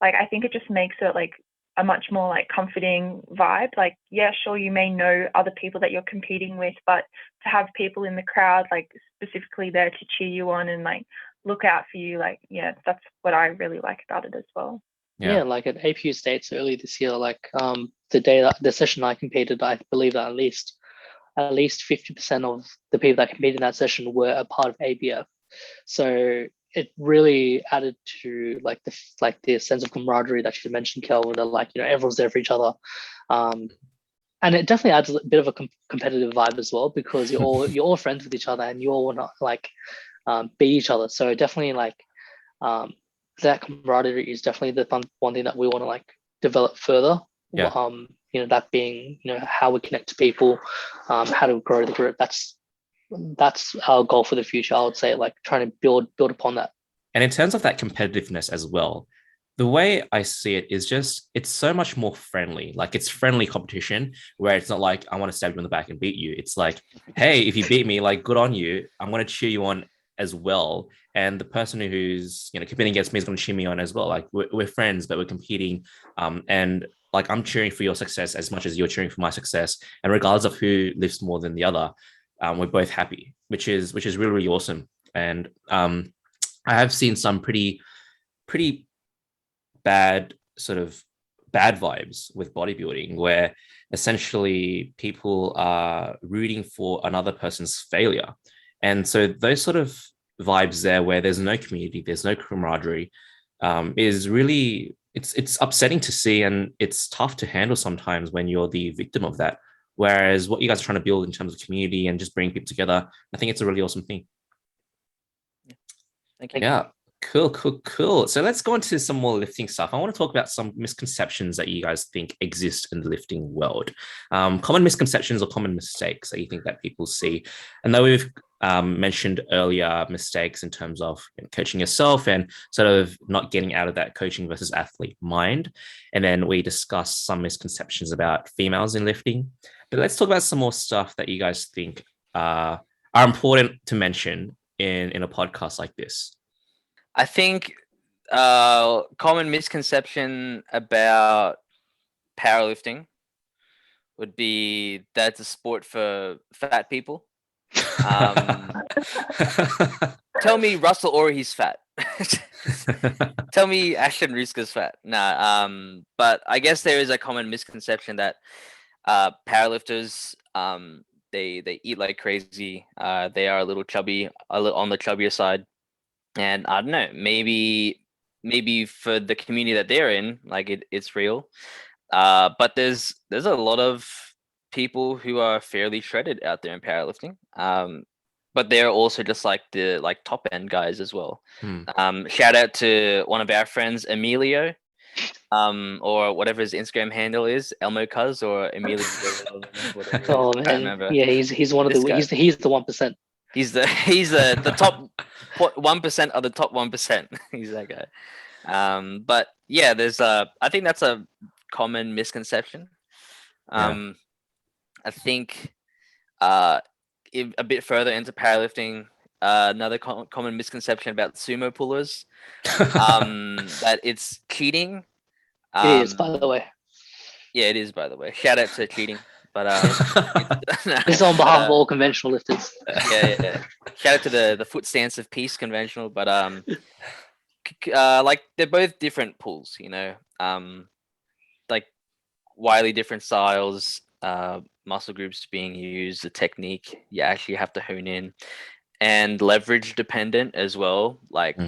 Like I think it just makes it like a much more like comforting vibe. Like, yeah, sure, you may know other people that you're competing with, but to have people in the crowd like specifically there to cheer you on and like look out for you, like, yeah, that's what I really like about it as well. Yeah, like at APU States early this year, like the session I competed, I believe that at least 50% of the people that competed in that session were a part of ABF. So it really added to like the sense of camaraderie that you mentioned, Kelvin, that like, you know, everyone's there for each other. And it definitely adds a bit of a competitive vibe as well, because you're all friends with each other and you all want to like beat each other. So definitely like that camaraderie is definitely the one thing that we want to like develop further. You know, that being, you know, how we connect to people, how to grow the group. That's our goal for the future. I would say, like trying to build upon that. And in terms of that competitiveness as well, the way I see it is just it's so much more friendly. Like it's friendly competition where it's not like I want to stab you in the back and beat you. It's like, hey, if you beat me, like good on you. I'm going to cheer you on as well. And the person who's, you know, competing against me is going to cheer me on as well. Like we're friends, but we're competing. And like I'm cheering for your success as much as you're cheering for my success. And regardless of who lifts more than the other, we're both happy, which is really, really awesome. And I have seen some pretty bad vibes with bodybuilding, where essentially people are rooting for another person's failure. And so those sort of vibes there, where there's no community, there's no camaraderie, is really it's upsetting to see, and it's tough to handle sometimes when you're the victim of that. Whereas what you guys are trying to build in terms of community and just bringing people together, I think it's a really awesome thing. Thank you. Yeah. Cool. So let's go into some more lifting stuff. I want to talk about some misconceptions that you guys think exist in the lifting world. Common misconceptions or common mistakes that you think that people see. And though we've mentioned earlier mistakes in terms of coaching yourself and sort of not getting out of that coaching versus athlete mind. And then we discuss some misconceptions about females in lifting. But let's talk about some more stuff that you guys think are important to mention in a podcast like this. I think common misconception about powerlifting would be that it's a sport for fat people. Tell me Russell Orhi's fat. Tell me Ashton Ruska's fat. Nah, but I guess there is a common misconception that powerlifters they eat like crazy. They are a little chubby, on the chubbier side. And I don't know, maybe for the community that they're in, like it's real. But there's a lot of people who are fairly shredded out there in powerlifting. But they're also just like the top end guys as well. Shout out to one of our friends, Emilio, or whatever his Instagram handle is, Elmo Cuz or Emilio. Oh man, yeah, he's one of the he's the 1%. He's the top 1% of the top 1%. He's that guy. But yeah, there's I think that's a common misconception. I think a bit further into powerlifting, another common misconception about sumo pullers, that it's cheating. It is, by the way. Yeah, it is, by the way. Shout out to cheating. But this is on behalf of all conventional lifters. Yeah. Shout out to the foot stance of peace conventional, but like they're both different pulls, you know. Like widely different styles, muscle groups being used, the technique you actually have to hone in, and leverage dependent as well. Like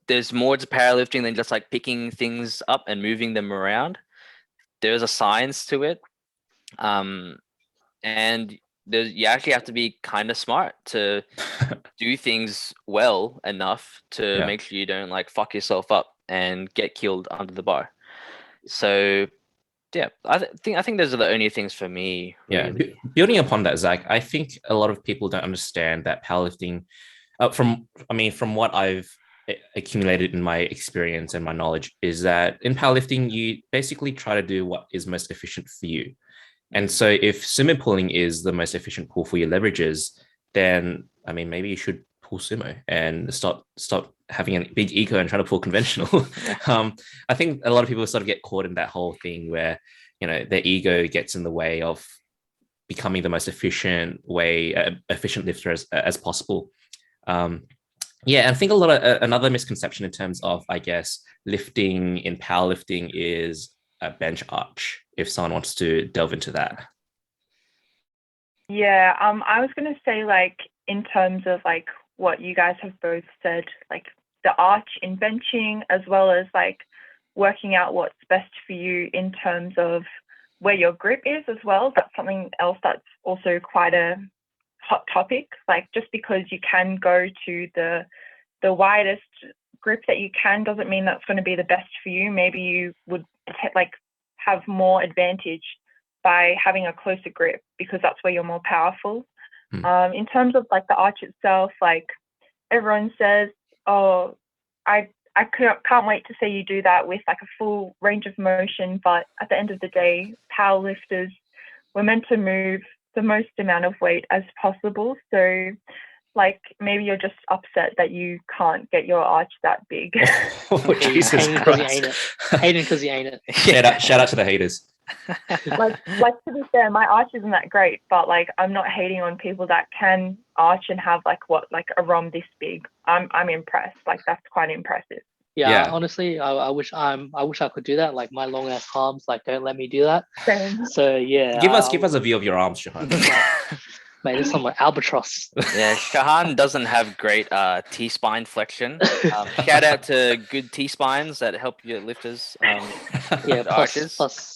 there's more to powerlifting than just like picking things up and moving them around. There's a science to it. And you actually have to be kind of smart to do things well enough to make sure you don't like fuck yourself up and get killed under the bar. So Yeah, I think those are the only things for me. Really. Yeah, building upon that, Zach, I think a lot of people don't understand that powerlifting. From what I've accumulated in my experience and my knowledge, is that in powerlifting you basically try to do what is most efficient for you. And so if sumo pulling is the most efficient pull for your leverages, then maybe you should pull sumo and stop having a big ego and trying to pull conventional. I think a lot of people sort of get caught in that whole thing where their ego gets in the way of becoming the most efficient lifter as possible. Yeah, and I think another misconception in terms of, I guess, lifting in powerlifting is a bench arch, if someone wants to delve into that. Yeah, I was going to say, like, in terms of like what you guys have both said, like the arch in benching, as well as like working out what's best for you in terms of where your grip is as well. That's something else that's also quite a hot topic. Like, just because you can go to the widest grip that you can doesn't mean that's going to be the best for you. Maybe you would like have more advantage by having a closer grip because that's where you're more powerful. In terms of like the arch itself, like everyone says, oh, I can't wait to see you do that with like a full range of motion. But at the end of the day, powerlifters, we're meant to move the most amount of weight as possible. So like maybe you're just upset that you can't get your arch that big. Oh, Jesus Christ. Hating because you ain't it. Shout out to the haters. like to be fair, my arch isn't that great, but like I'm not hating on people that can arch and have like a ROM this big. I'm impressed. Like that's quite impressive. Yeah. Honestly, I wish I could do that. Like my long ass arms like don't let me do that. Same. So yeah, give us a view of your arms, Shahan. Mate, it's on my albatross. Yeah, Shahan doesn't have great T-spine flexion. Shout out to good T-spines that help your lifters. Yeah, plus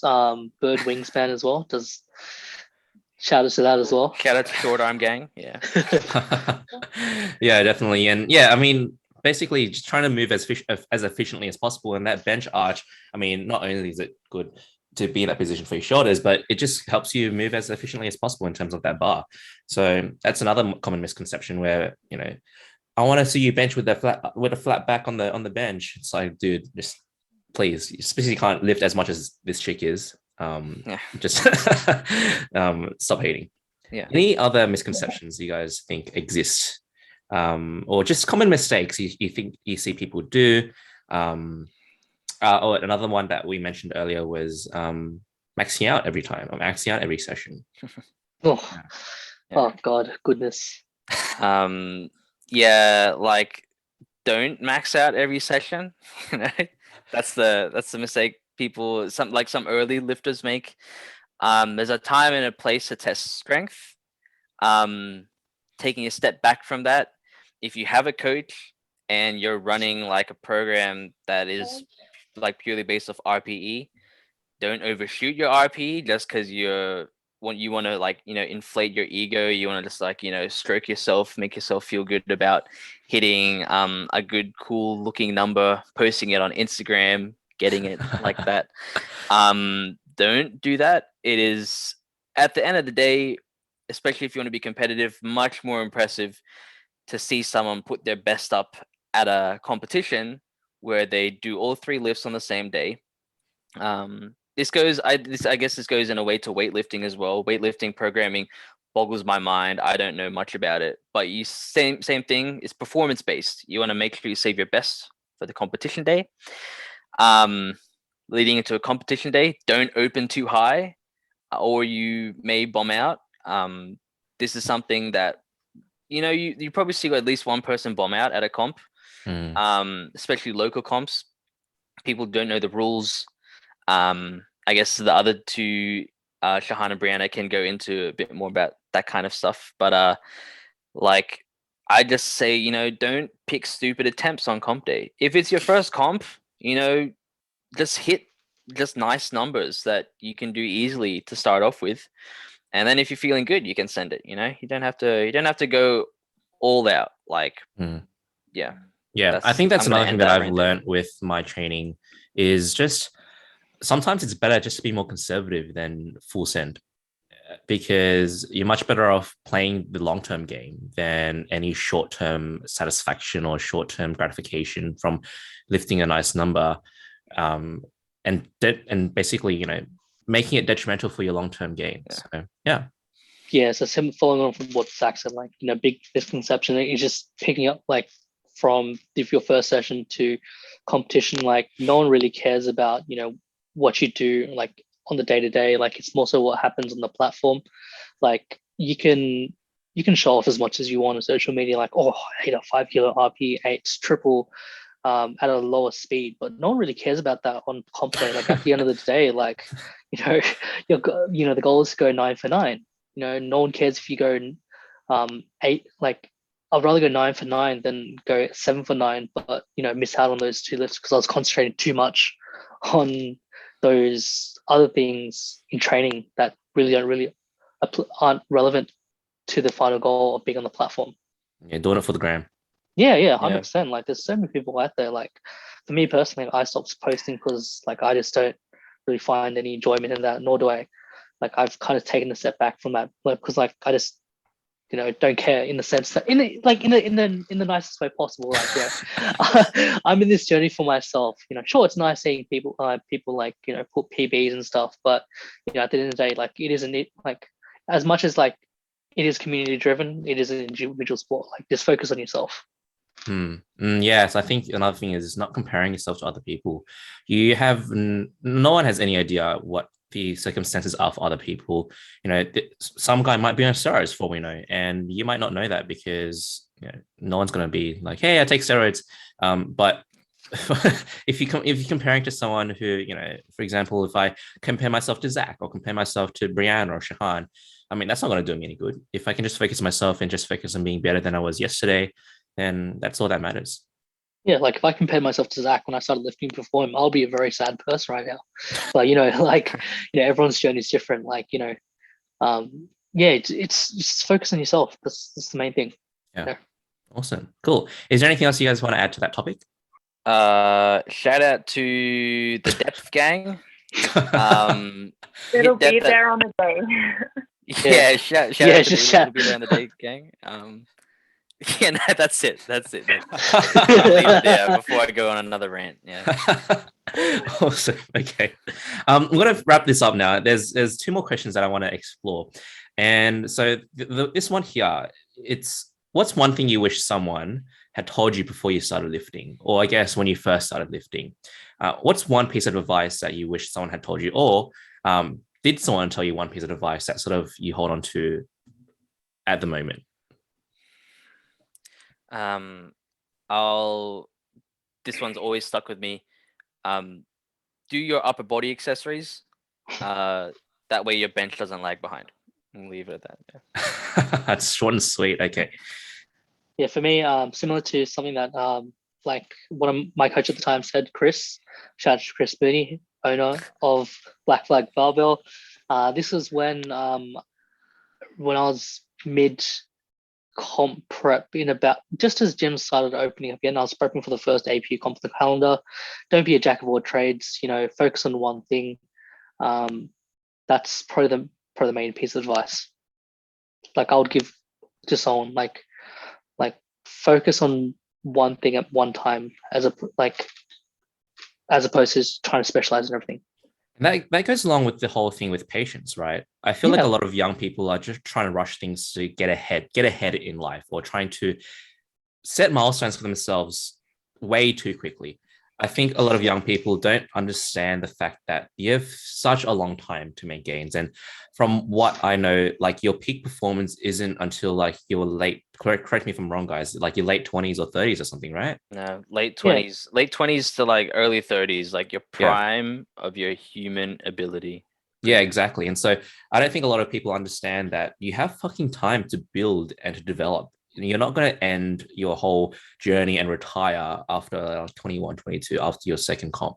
bird wingspan as well. Shout out to that as well. Shout out to short arm gang. Yeah. Yeah, definitely. And yeah, basically just trying to move as efficiently as possible. And that bench arch, not only is it good to be in that position for your shoulders, but it just helps you move as efficiently as possible in terms of that bar. So that's another common misconception where, I want to see you bench with a flat back on the bench. It's like, dude, just please, you especially can't lift as much as this chick is. Just stop hating. Yeah. Any other misconceptions you guys think exist? Or just common mistakes you think you see people do? Or another one that we mentioned earlier was maxing out every time, or maxing out every session. Oh God, goodness. Yeah, like don't max out every session. That's the mistake people some early lifters make. There's a time and a place to test strength. Taking a step back from that, if you have a coach and you're running like a program that is like purely based off RPE, don't overshoot your RPE just because you want to like inflate your ego. You want to just like stroke yourself, make yourself feel good about hitting a good cool looking number, posting it on Instagram, getting it like that. Don't do that. It is at the end of the day, especially if you want to be competitive, much more impressive to see someone put their best up at a competition where they do all three lifts on the same day. I guess this goes in a way to weightlifting as well. Weightlifting programming boggles my mind. I don't know much about it, but same thing. It's performance based. You want to make sure you save your best for the competition day. Leading into a competition day, don't open too high, or you may bomb out. This is something that you probably see at least one person bomb out at a comp. Especially local comps. People don't know the rules. I guess the other two, Shahan and Briana, can go into a bit more about that kind of stuff. But like I just say, don't pick stupid attempts on comp day. If it's your first comp, just hit just nice numbers that you can do easily to start off with. And then if you're feeling good, you can send it. You don't have to go all out. Like, yeah. I think that's another thing that I've learned with my training is just sometimes it's better just to be more conservative than full send, because you're much better off playing the long-term game than any short-term satisfaction or short-term gratification from lifting a nice number, and basically, making it detrimental for your long-term gains. So, yeah. Yeah, so following on from what Zach said, like, big misconception is just picking up, like, from your first session to competition, like, no one really cares about, what you do, like, on the day-to-day. Like, it's more so what happens on the platform. Like, you can show off as much as you want on social media, like, oh, I hit a 5 kilo RP, 8 triple, at a lower speed, but no one really cares about that on comp day. Like, at the end of the day, like, the goal is to go 9 for 9. No one cares if you go 8. Like, I'd rather go 9 for 9 than go 7 for 9, but miss out on those 2 lifts because I was concentrating too much on those other things in training that aren't relevant to the final goal of being on the platform. Yeah, doing it for the gram. Yeah, 100%. Like, there's so many people out there. Like, for me personally, I stopped posting because, like, I just don't really find any enjoyment in that, nor do I. Like, I've kind of taken a step back from that, because, like, I just don't care, in the sense that in the nicest way possible. Like, I'm in this journey for myself. Sure, it's nice seeing people like put PBs and stuff, but at the end of the day, like, it isn't it, like, as much as, like, it is community driven, it is an individual sport. Like, just focus on yourself. Yes, I think another thing is not comparing yourself to other people. You have no one has any idea what the circumstances are for other people. Some guy might be on steroids, for we know, and you might not know that because no one's going to be like, hey, I take steroids. But if you're comparing to someone who, for example, if I compare myself to Zach or compare myself to Briana or Shahan, I mean, that's not going to do me any good. If I can just focus on myself and just focus on being better than I was yesterday, then that's all that matters. Yeah, like, if I compare myself to Zach when I started lifting before him, I'll be a very sad person right now. But like, everyone's journey is different. Like, it's just focus on yourself. That's the main thing. Yeah. Awesome. Cool. Is there anything else you guys want to add to that topic? Shout out to the Depth Gang. It'll be there on the day. Yeah, shout out to it'll be there on the day, gang. Yeah, no, that's it. I'll leave it there before I go on another rant. Yeah. Awesome. Okay. I'm going to wrap this up now. There's 2 more questions that I want to explore. And so this one here, it's, what's one thing you wish someone had told you before you started lifting? Or I guess when you first started lifting, what's one piece of advice that you wish someone had told you? Or did someone tell you one piece of advice that sort of you hold on to at the moment? This one's always stuck with me. Do your upper body accessories. That way your bench doesn't lag behind. We'll leave it at that. Yeah. That's short and sweet. Okay. Yeah, for me, similar to something that like one of my coach at the time said, Chris, shout out to Chris Booney, owner of Black Flag Barbell. This was when I was mid comp prep, in about just as gyms started opening up again. I was prepping for the first APU comp on the calendar. Don't be a jack of all trades, focus on one thing. That's probably the main piece of advice. Like, I would give to someone, like focus on one thing at one time, as opposed to trying to specialize in everything. And that goes along with the whole thing with patience, right? I feel like a lot of young people are just trying to rush things to get ahead in life, or trying to set milestones for themselves way too quickly. I think a lot of young people don't understand the fact that you have such a long time to make gains. And from what I know, like, your peak performance isn't until like your late, correct me if I'm wrong, guys, like your late 20s or 30s or something, right? No, late 20s to like early 30s, like your prime of your human ability. Yeah, exactly. And so I don't think a lot of people understand that you have fucking time to build and to develop. You're not going to end your whole journey and retire after 21, 22, after your second comp.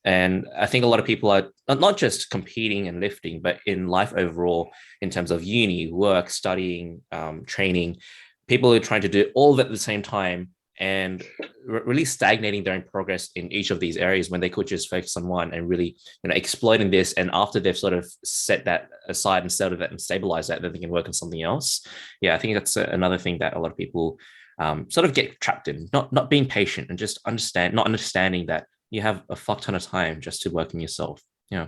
And I think a lot of people are not just competing and lifting, but in life overall, in terms of uni, work, studying, training. People are trying to do all of it at the same time. and really stagnating their own progress in each of these areas when they could just focus on one and really, exploiting this. And after they've sort of set that aside and settled that and stabilized that, then they can work on something else. Yeah, I think that's another thing that a lot of people sort of get trapped in, not being patient and just not understanding that you have a fuck ton of time just to work on yourself. Yeah.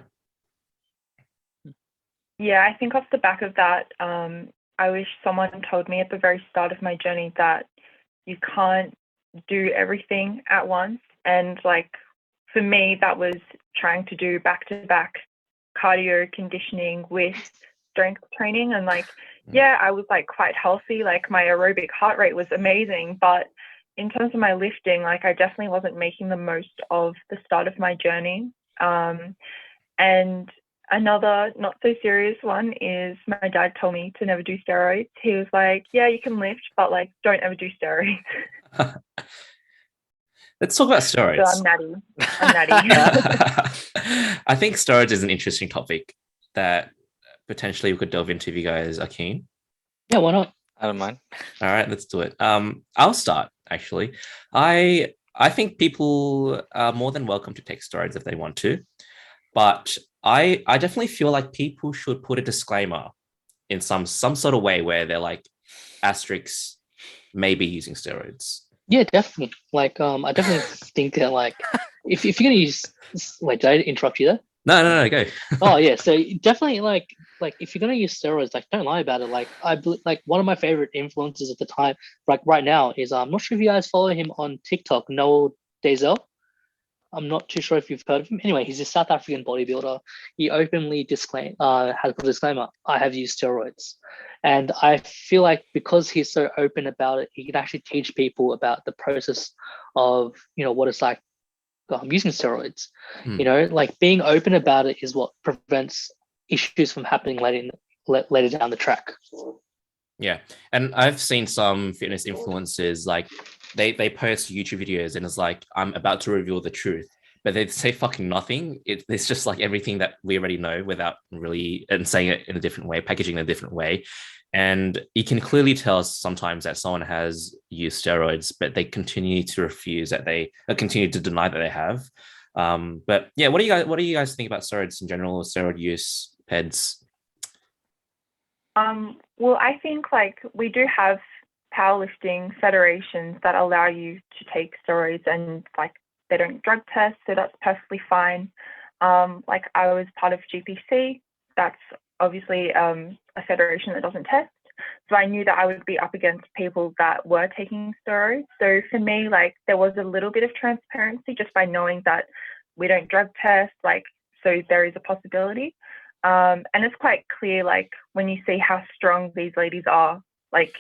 Yeah, I think off the back of that, I wish someone told me at the very start of my journey that you can't do everything at once. And like, for me, that was trying to do back-to-back cardio conditioning with strength training. And like, yeah, I was like quite healthy. Like my aerobic heart rate was amazing. But in terms of my lifting, like I definitely wasn't making the most of the start of my journey. And another not so serious one is my dad told me to never do steroids. He was like, yeah, you can lift, but like don't ever do steroids. Let's talk about steroids. So I'm natty. I think steroids is an interesting topic that potentially we could delve into if you guys are keen. Yeah, why not? I don't mind. All right, let's do it. I'll start actually. I think people are more than welcome to take steroids if they want to, but I definitely feel like people should put a disclaimer in some sort of way where they're like asterisks maybe using steroids. Yeah, definitely. Like, I definitely think that like, if you're gonna use, wait, did I interrupt you there? No, go. Oh yeah, so definitely like if you're gonna use steroids, like don't lie about it. Like like one of my favorite influencers at the time, like right now, is I'm not sure if you guys follow him on TikTok, Noel Dazel. I'm not too sure if you've heard of him. Anyway, he's a South African bodybuilder. He openly has a disclaimer, I have used steroids. And I feel like because he's so open about it, he can actually teach people about the process of, what it's like using steroids. Like being open about it is what prevents issues from happening later down the track. Yeah. And I've seen some fitness influencers, like they post YouTube videos and it's like, I'm about to reveal the truth, but they say fucking nothing. It's just like everything that we already know without really, and saying it in a different way, packaging in a different way. And you can clearly tell sometimes that someone has used steroids, but they continue to refuse that continue to deny that they have. But yeah, what do you guys think about steroids in general, steroid use, PEDs? Well, I think like we do have powerlifting federations that allow you to take steroids and like they don't drug test, so that's perfectly fine. Like I was part of GPC, that's obviously a federation that doesn't test. So I knew that I would be up against people that were taking steroids. So for me, like there was a little bit of transparency just by knowing that we don't drug test, like so there is a possibility. And it's quite clear, like when you see how strong these ladies are, like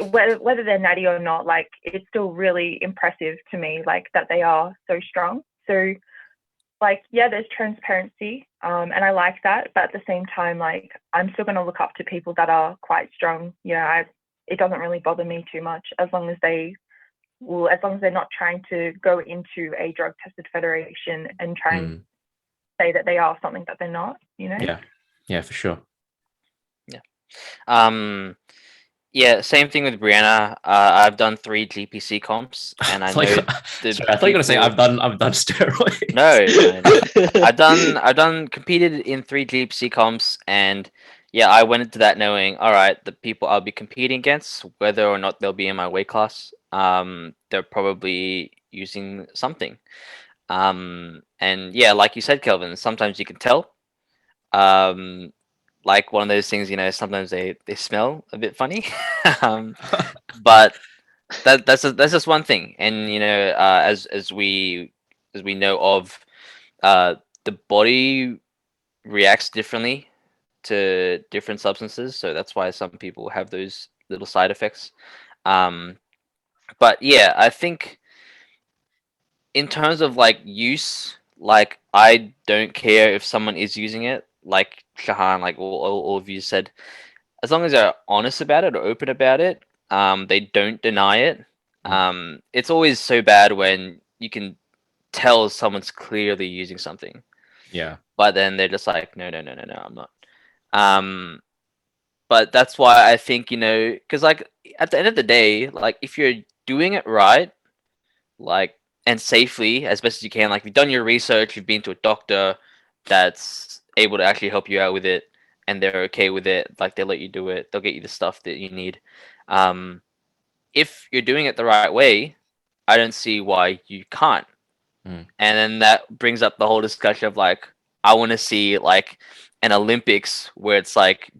whether they're natty or not, like it's still really impressive to me, like that they are so strong. So like, yeah, there's transparency, and I like that. But at the same time, like I'm still going to look up to people that are quite strong. It doesn't really bother me too much as long as they're not trying to go into a drug tested federation and try and say that they are something that they're not, Yeah, for sure. Yeah, same thing with Briana. I've done 3 GPC comps, and I know. Sorry, I thought you were gonna say I've done steroids. No. I've done competed in 3 GPC comps, and yeah, I went into that knowing, all right, the people I'll be competing against, whether or not they'll be in my weight class, they're probably using something. And yeah, like you said, Kelvin, sometimes you can tell. Like one of those things, sometimes they smell a bit funny. But that's just one thing. And as we know of, the body reacts differently to different substances, so that's why some people have those little side effects. But yeah, I think in terms of like use, like I don't care if someone is using it, like Shahan, like all of you said, as long as they're honest about it or open about it, they don't deny it. It's always so bad when you can tell someone's clearly using something. Yeah. But then they're just like, no, I'm not. But that's why I think, because like at the end of the day, like if you're doing it right, like, and safely as best as you can. Like, you've done your research, you've been to a doctor that's able to actually help you out with it, and they're okay with it. Like, they'll let you do it. They'll get you the stuff that you need. If you're doing it the right way, I don't see why you can't. And then that brings up the whole discussion of like, I want to see like an Olympics where it's like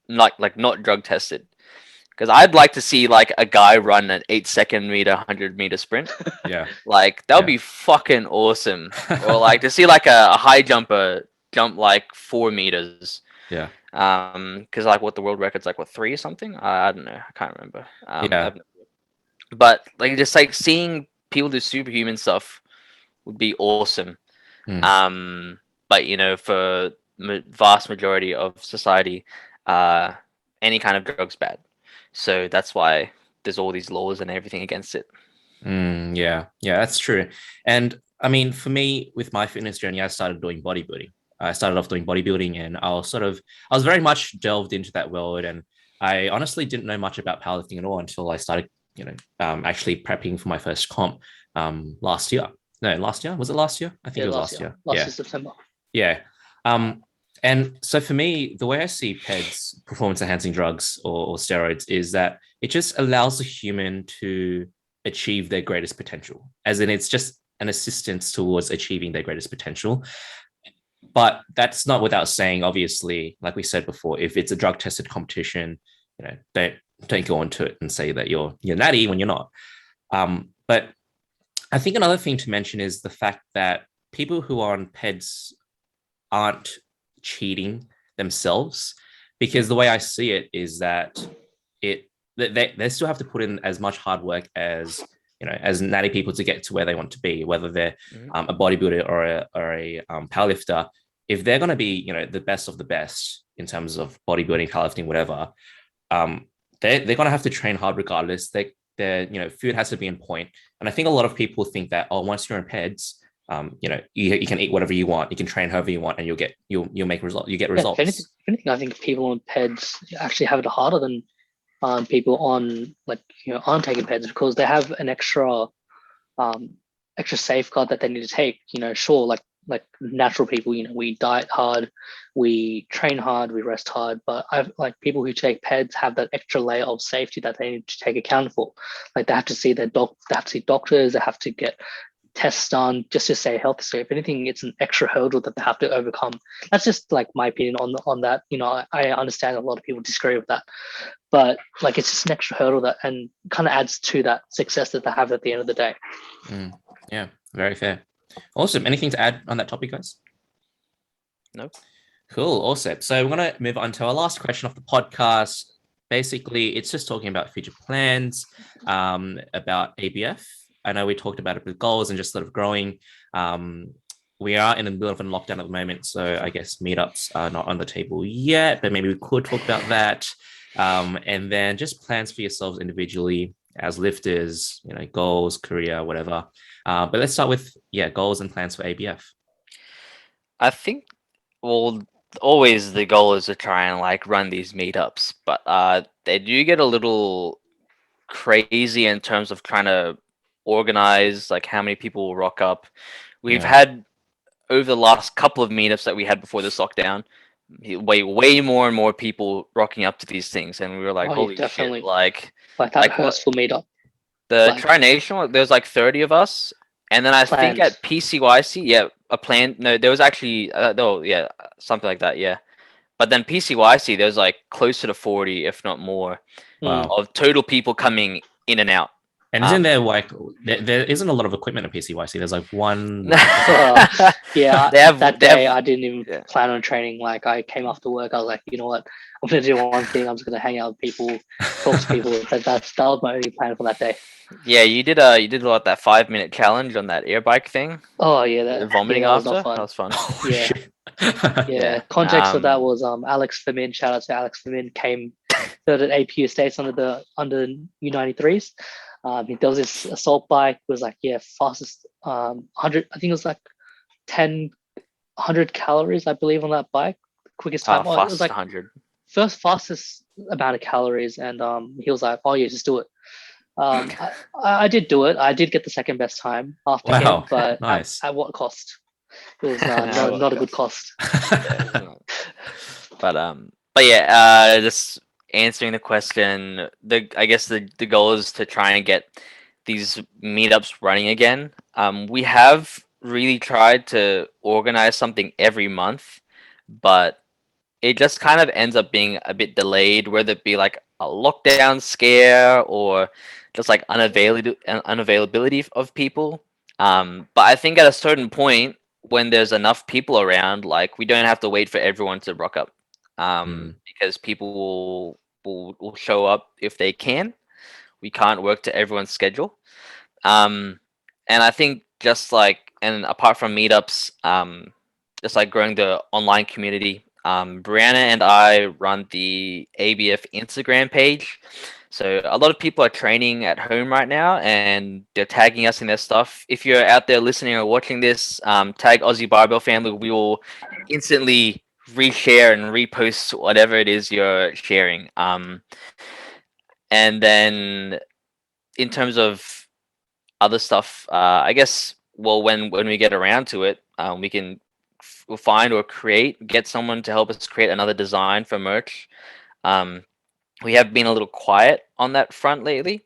not drug tested. Because I'd like to see like a guy run an 8-second meter, 100-meter sprint. Yeah. Like, that would be fucking awesome. Or like to see like a high jumper jump like 4 meters. Yeah. Because like what the world record's like, what, 3 or something? I don't know. I can't remember. Yeah. But like, just like seeing people do superhuman stuff would be awesome. But you know, for vast majority of society, any kind of drug's bad. So that's why there's all these laws and everything against it. Yeah, that's true. And I mean, for me, with my fitness journey, I started doing bodybuilding. I started off doing bodybuilding, and I was very much delved into that world. And I honestly didn't know much about powerlifting at all until I started, actually prepping for my first comp last year. No, last year? Was it last year? I think it was last year. Last year, September. Yeah. And so for me, the way I see PEDs, performance enhancing drugs or steroids, is that it just allows the human to achieve their greatest potential, as in it's just an assistance towards achieving their greatest potential. But that's not without saying, obviously, like we said before, if it's a drug tested competition, don't go into it and say that you're natty when you're not. But I think another thing to mention is the fact that people who are on PEDs aren't cheating themselves, because the way I see it is that they still have to put in as much hard work as as natty people to get to where they want to be, whether they're a bodybuilder or a powerlifter. If they're going to be the best of the best in terms of bodybuilding, powerlifting, whatever, they're going to have to train hard regardless. Their food has to be in point. And I think a lot of people think that, once you're in PEDs, you can eat whatever you want, you can train however you want, and you'll make results. You get results. If anything, I think people on PEDs actually have it harder than people on aren't taking PEDs, because they have an extra safeguard that they need to take. Sure, like natural people, we diet hard, we train hard, we rest hard, but I've people who take PEDs have that extra layer of safety that they need to take account for. Like, they have to see they have to see doctors, they have to get tests done just to stay healthy. So if anything, it's an extra hurdle that they have to overcome. That's just like my opinion on that. I understand a lot of people disagree with that, but it's just an extra hurdle that and kind of adds to that success that they have at the end of the day. Yeah, very fair. Awesome. Anything to add on that topic, guys? Nope. Cool. Awesome. So we're going to move on to our last question of the podcast. Basically, it's just talking about future plans, about ABF. I know we talked about it with goals and just sort of growing. We are in the middle of a lockdown at the moment, so I guess meetups are not on the table yet, but maybe we could talk about that. And then just plans for yourselves individually as lifters, goals, career, whatever. But let's start with, goals and plans for ABF. I think, always the goal is to try and run these meetups, but they do get a little crazy in terms of trying to organize how many people will rock up. We've had, over the last couple of meetups that we had before this lockdown, way more and more people rocking up to these things, and we were like, holy definitely. shit, like that Hurstville meetup. The Tri-Nation, there's 30 of us, and then I think at PCYC, there was actually something like that, but then PCYC, there's closer to 40, if not more, of total people coming in and out. And isn't there isn't a lot of equipment at PCYC? There's one. That day I didn't even plan on training. I came after work. I was like, you know what? I'm going to do one thing. I'm just going to hang out with people, talk to people. That was my only plan for that day. Yeah, you did that 5-minute challenge on that air bike thing. Oh yeah, vomiting after. That was fun. Yeah. Context of that was Alex Famin. Shout out to Alex Famin. Came third at APU States under U93s. There was this assault bike. It was fastest 100. I think it was 100 calories, I believe, on that bike. Quickest time. It was 100. Fastest amount of calories, and he was like, "Oh yeah, just do it." I did do it. I did get the second best time after him, Wow, but nice. at what cost? It was At not, what not a good cost. Yeah, it was not. But yeah, just answering the question, I guess the goal is to try and get these meetups running again. We have really tried to organize something every month, but it just kind of ends up being a bit delayed, whether it be like a lockdown scare or just like unavailability of people. But I think at a certain point, when there's enough people around, like we don't have to wait for everyone to rock up, because people will show up if they can. We can't work to everyone's schedule. And I think just like, and apart from meetups, just like growing the online community, Brianna and I run the ABF Instagram page. So a lot of people are training at home right now, and they're tagging us in their stuff. If you're out there listening or watching this, tag Aussie Barbell Family. We will instantly reshare and repost whatever it is you're sharing. And then in terms of other stuff, I guess, well, when we get around to it, we can we'll find or get someone to help us create another design for merch. We have been a little quiet on that front lately.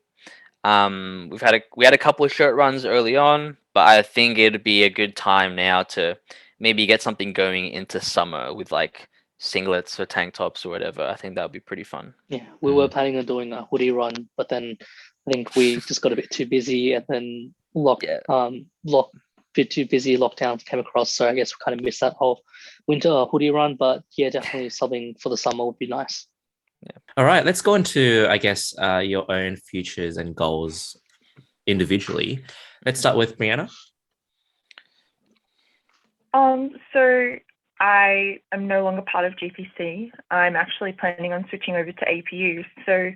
We had a couple of shirt runs early on, but I think it'd be a good time now to maybe get something going into summer with like singlets or tank tops or whatever. I think that would be pretty fun. Yeah, we were planning on doing a hoodie run, but then I think we just got a bit too busy, and then bit too busy. Lockdowns came across, so I guess we kind of missed that whole winter hoodie run. But yeah, definitely something for the summer would be nice. Yeah. All right, let's go into, I guess, your own futures and goals individually. Let's start with Brianna. So I am no longer part of GPC. I'm actually planning on switching over to APU. So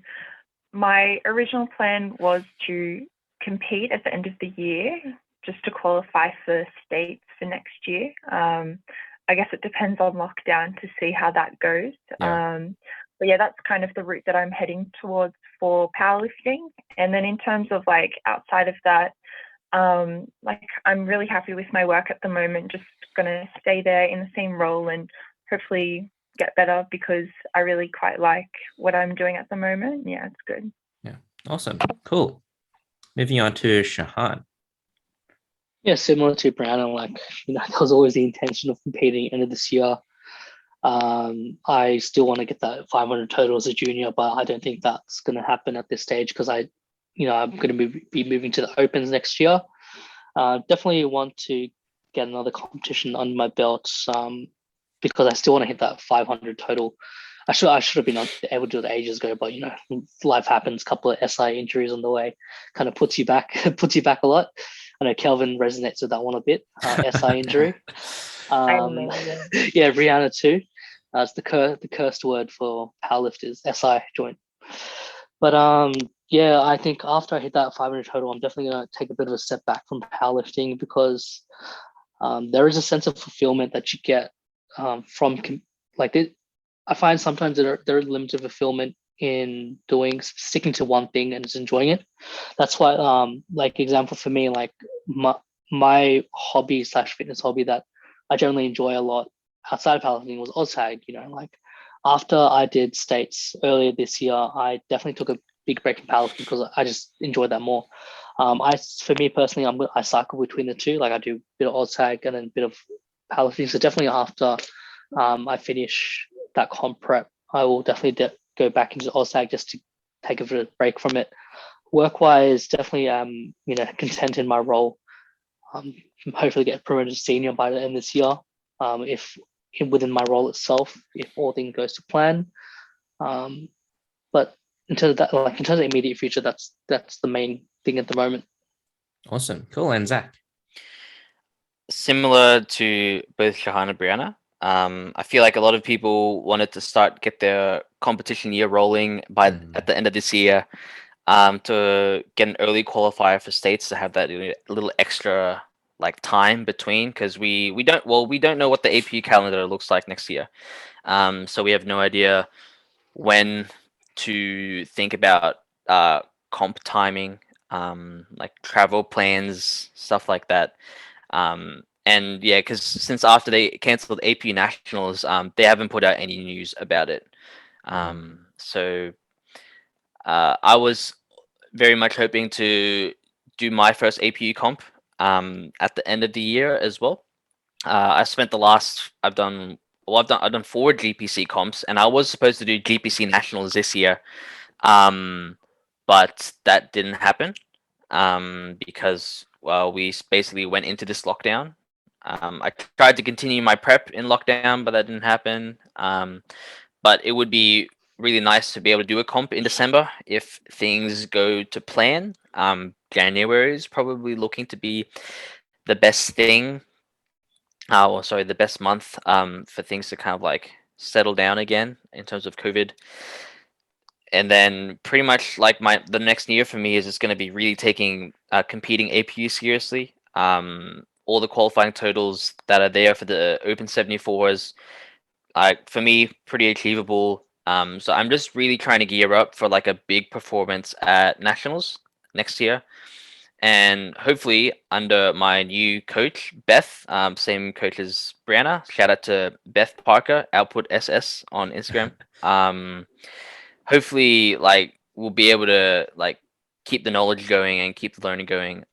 my original plan was to compete at the end of the year, just to qualify for states for next year. I guess it depends on lockdown to see how that goes. Yeah. But yeah, that's kind of the route that I'm heading towards for powerlifting. And then in terms of like outside of that, like I'm really happy with my work at the moment, just gonna stay there in the same role and hopefully get better, because I really quite like what I'm doing at the moment. Yeah, it's good. Yeah, awesome, cool. Moving on to Shahan. Yeah, similar to Brianna, like, that was always the intention of competing end of this year. I still want to get that 500 total as a junior, but I don't think that's going to happen at this stage, because I'm going to be moving to the Opens next year. Definitely want to get another competition under my belt, because I still want to hit that 500 total. I should have been able to do it ages ago, but life happens. Couple of SI injuries on the way kind of puts you back a lot. I know Kelvin resonates with that one a bit. SI injury. Yeah, Brianna too. It's the cursed word for powerlifters, SI joint. But yeah, I think after I hit that 500 total, I'm definitely going to take a bit of a step back from powerlifting, because there is a sense of fulfillment that you get from I find sometimes there are limited fulfillment in sticking to one thing and just enjoying it. That's why, like example for me, like my hobby / fitness hobby that I generally enjoy a lot outside of powerlifting was OzTag. Like after I did states earlier this year, I definitely took a big break in powerlifting because I just enjoyed that more. For me personally, I cycle between the two. Like I do a bit of OzTag and then a bit of powerlifting. So definitely after I finish that comp prep, I will definitely go back into OzTag just to take a bit of break from it. Work-wise, definitely content in my role. Hopefully get promoted to senior by the end of this year. If within my role itself, if all things goes to plan. But in terms of that, like in terms of immediate future, that's the main thing at the moment. Awesome, cool. And Zach? Similar to both Shahan and Brianna, I feel like a lot of people wanted to get their competition year rolling at the end of this year, to get an early qualifier for states, to have that little extra like time between, because we don't know what the APU calendar looks like next year, so we have no idea when to think about comp timing, like travel plans, stuff like that. And yeah, because since after they cancelled APU Nationals, they haven't put out any news about it. So I was very much hoping to do my first APU comp at the end of the year as well. I spent the last I've done 4 GPC comps, and I was supposed to do GPC Nationals this year, but that didn't happen because well, we basically went into this lockdown. I tried to continue my prep in lockdown, but that didn't happen. But it would be really nice to be able to do a comp in December if things go to plan. January is probably looking to be the best thing. The best month for things to kind of like settle down again in terms of COVID. And then pretty much like the next year for me is just going to be really taking competing APU seriously. All the qualifying totals that are there for the Open 74s, for me, pretty achievable. So I'm just really trying to gear up for like a big performance at Nationals next year. And hopefully under my new coach, Beth, same coach as Briana. Shout out to Beth Parker, Output SS on Instagram. Hopefully, like we'll be able to like keep the knowledge going and keep the learning going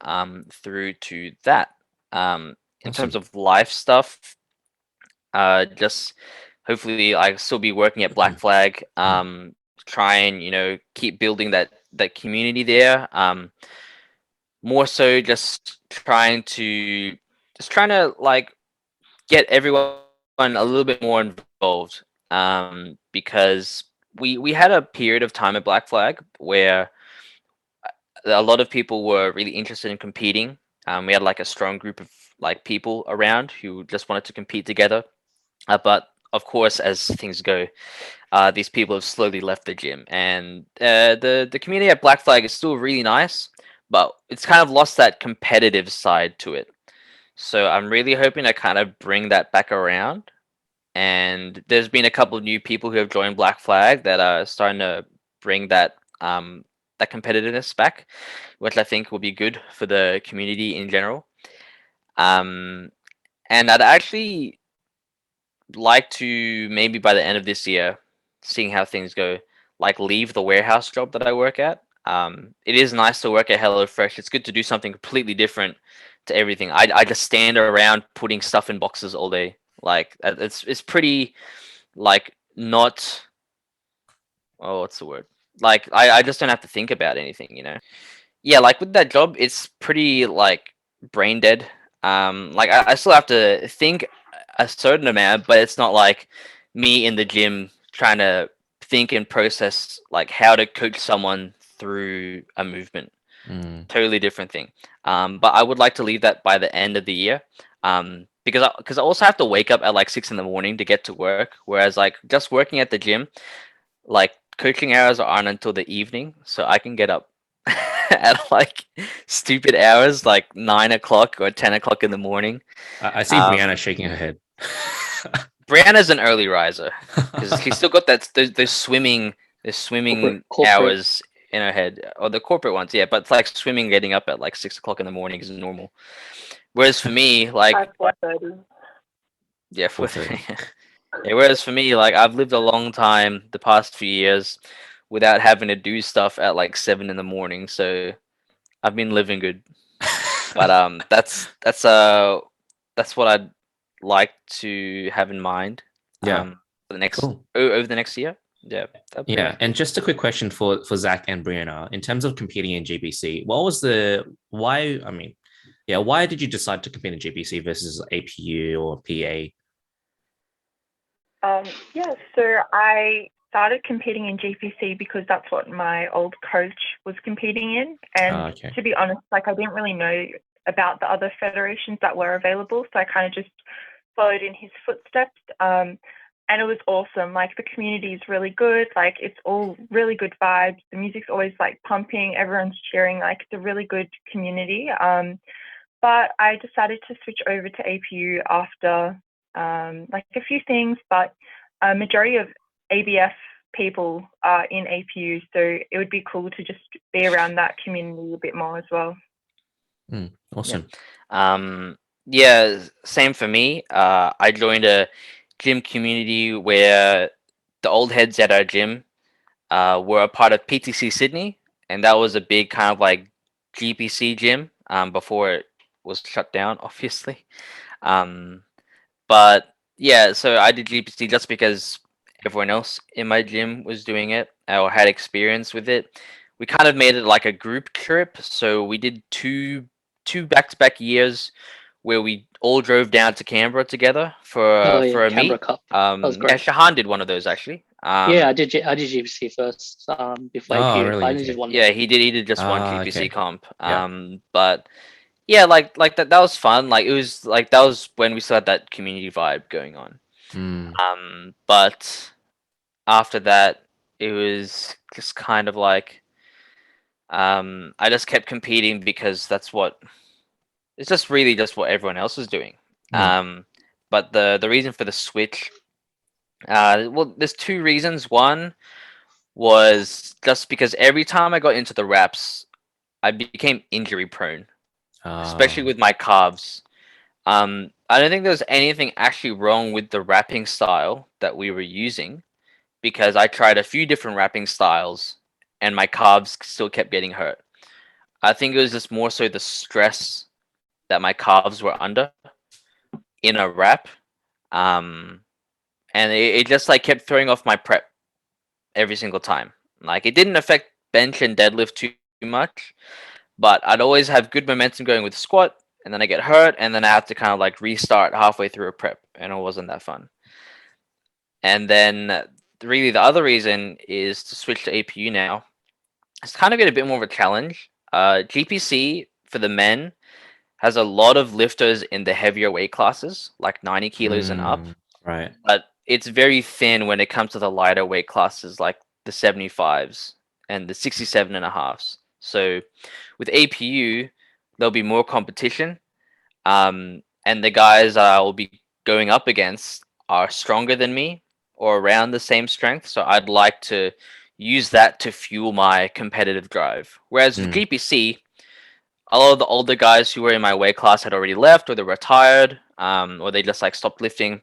through to that. In terms of life stuff, just hopefully I still be working at Black Flag. Try and keep building that community there. More so just trying to like get everyone a little bit more involved, because we had a period of time at Black Flag where a lot of people were really interested in competing. We had like a strong group of like people around who just wanted to compete together, but of course as things go, these people have slowly left the gym, and the community at Black Flag is still really nice, but it's kind of lost that competitive side to it. So I'm really hoping to kind of bring that back around. And there's been a couple of new people who have joined Black Flag that are starting to bring that that competitiveness back, which I think will be good for the community in general. And I'd actually like to maybe by the end of this year, seeing how things go, like leave the warehouse job that I work at. It is nice to work at HelloFresh. It's good to do something completely different to everything. I just stand around putting stuff in boxes all day. Like it's pretty like not, oh, what's the word? Like I just don't have to think about anything. Yeah, like with that job, it's pretty like brain dead. Like I still have to think a certain amount, but it's not like me in the gym trying to think and process like how to coach someone through a movement. Totally different thing. But I would like to leave that by the end of the year. Because I also have to wake up at like 6 a.m. to get to work. Whereas like just working at the gym, like coaching hours aren't until the evening, so I can get up at like stupid hours, like 9 o'clock or 10 o'clock in the morning. I see Briana shaking her head. Brianna's an early riser because she's still got those swimming Corporate. hours in her head, or the corporate ones, yeah. But it's like swimming, getting up at like 6 o'clock in the morning is normal. Whereas for me, like At 4:30. yeah, 4:30. yeah, whereas for me, like I've lived a long time the past few years without having to do stuff at like 7 in the morning, so I've been living good. But that's what I'd like to have in mind. Yeah. For the next Cool. over the next year. Yeah. Yeah, and just a quick question for Zach and Brianna. In terms of competing in GBC, what was why? I mean, yeah, why did you decide to compete in GBC versus APU or PA? Yeah, so I started competing in GPC because that's what my old coach was competing in. And Okay. to be honest, like I didn't really know about the other federations that were available. So I kind of just followed in his footsteps. And it was awesome. Like the community is really good. Like it's all really good vibes. The music's always like pumping. Everyone's cheering. Like it's a really good community. But I decided to switch over to APU after like a few things, but a majority of ABF people in APU, so it would be cool to just be around that community a bit more as well. Awesome. Yeah, same for me. I joined a gym community where the old heads at our gym were a part of PTC Sydney, and that was a big kind of like GPC gym before it was shut down, obviously. But yeah, so I did GPC just because everyone else in my gym was doing it or had experience with it. We kind of made it like a group trip, so we did two back-to-back years where we all drove down to Canberra together for a Canberra meet. Cup. That was Yeah, great. Shahan did one of those actually. Yeah, I did GPC first before Oh, APU. really? I only Okay. did one. Yeah, he did just one Ah, GPC okay. comp. Yeah. But yeah, like that was fun. Like it was like that was when we still had that community vibe going on. But after that, it was just kind of like I just kept competing because it's just really just what everyone else was doing. But the reason for the switch, well, there's two reasons. One was just because every time I got into the reps, I became injury prone, especially with my calves. I don't think there was anything actually wrong with the wrapping style that we were using because I tried a few different wrapping styles and my calves still kept getting hurt. I think it was just more so the stress that my calves were under in a wrap. And it just like kept throwing off my prep every single time. Like it didn't affect bench and deadlift too much, but I'd always have good momentum going with squat, and then I get hurt, and then I have to kind of like restart halfway through a prep, and it wasn't that fun. And then really the other reason is to switch to APU now. It's kind of been a bit more of a challenge. GPC for the men has a lot of lifters in the heavier weight classes, like 90 kilos and up. Right. But it's very thin when it comes to the lighter weight classes, like the 75s and the 67 and a halves. So with APU, there'll be more competition. And the guys I will be going up against are stronger than me or around the same strength. So I'd like to use that to fuel my competitive drive. Whereas for GPC, a lot of the older guys who were in my weight class had already left or they retired, or they just like stopped lifting.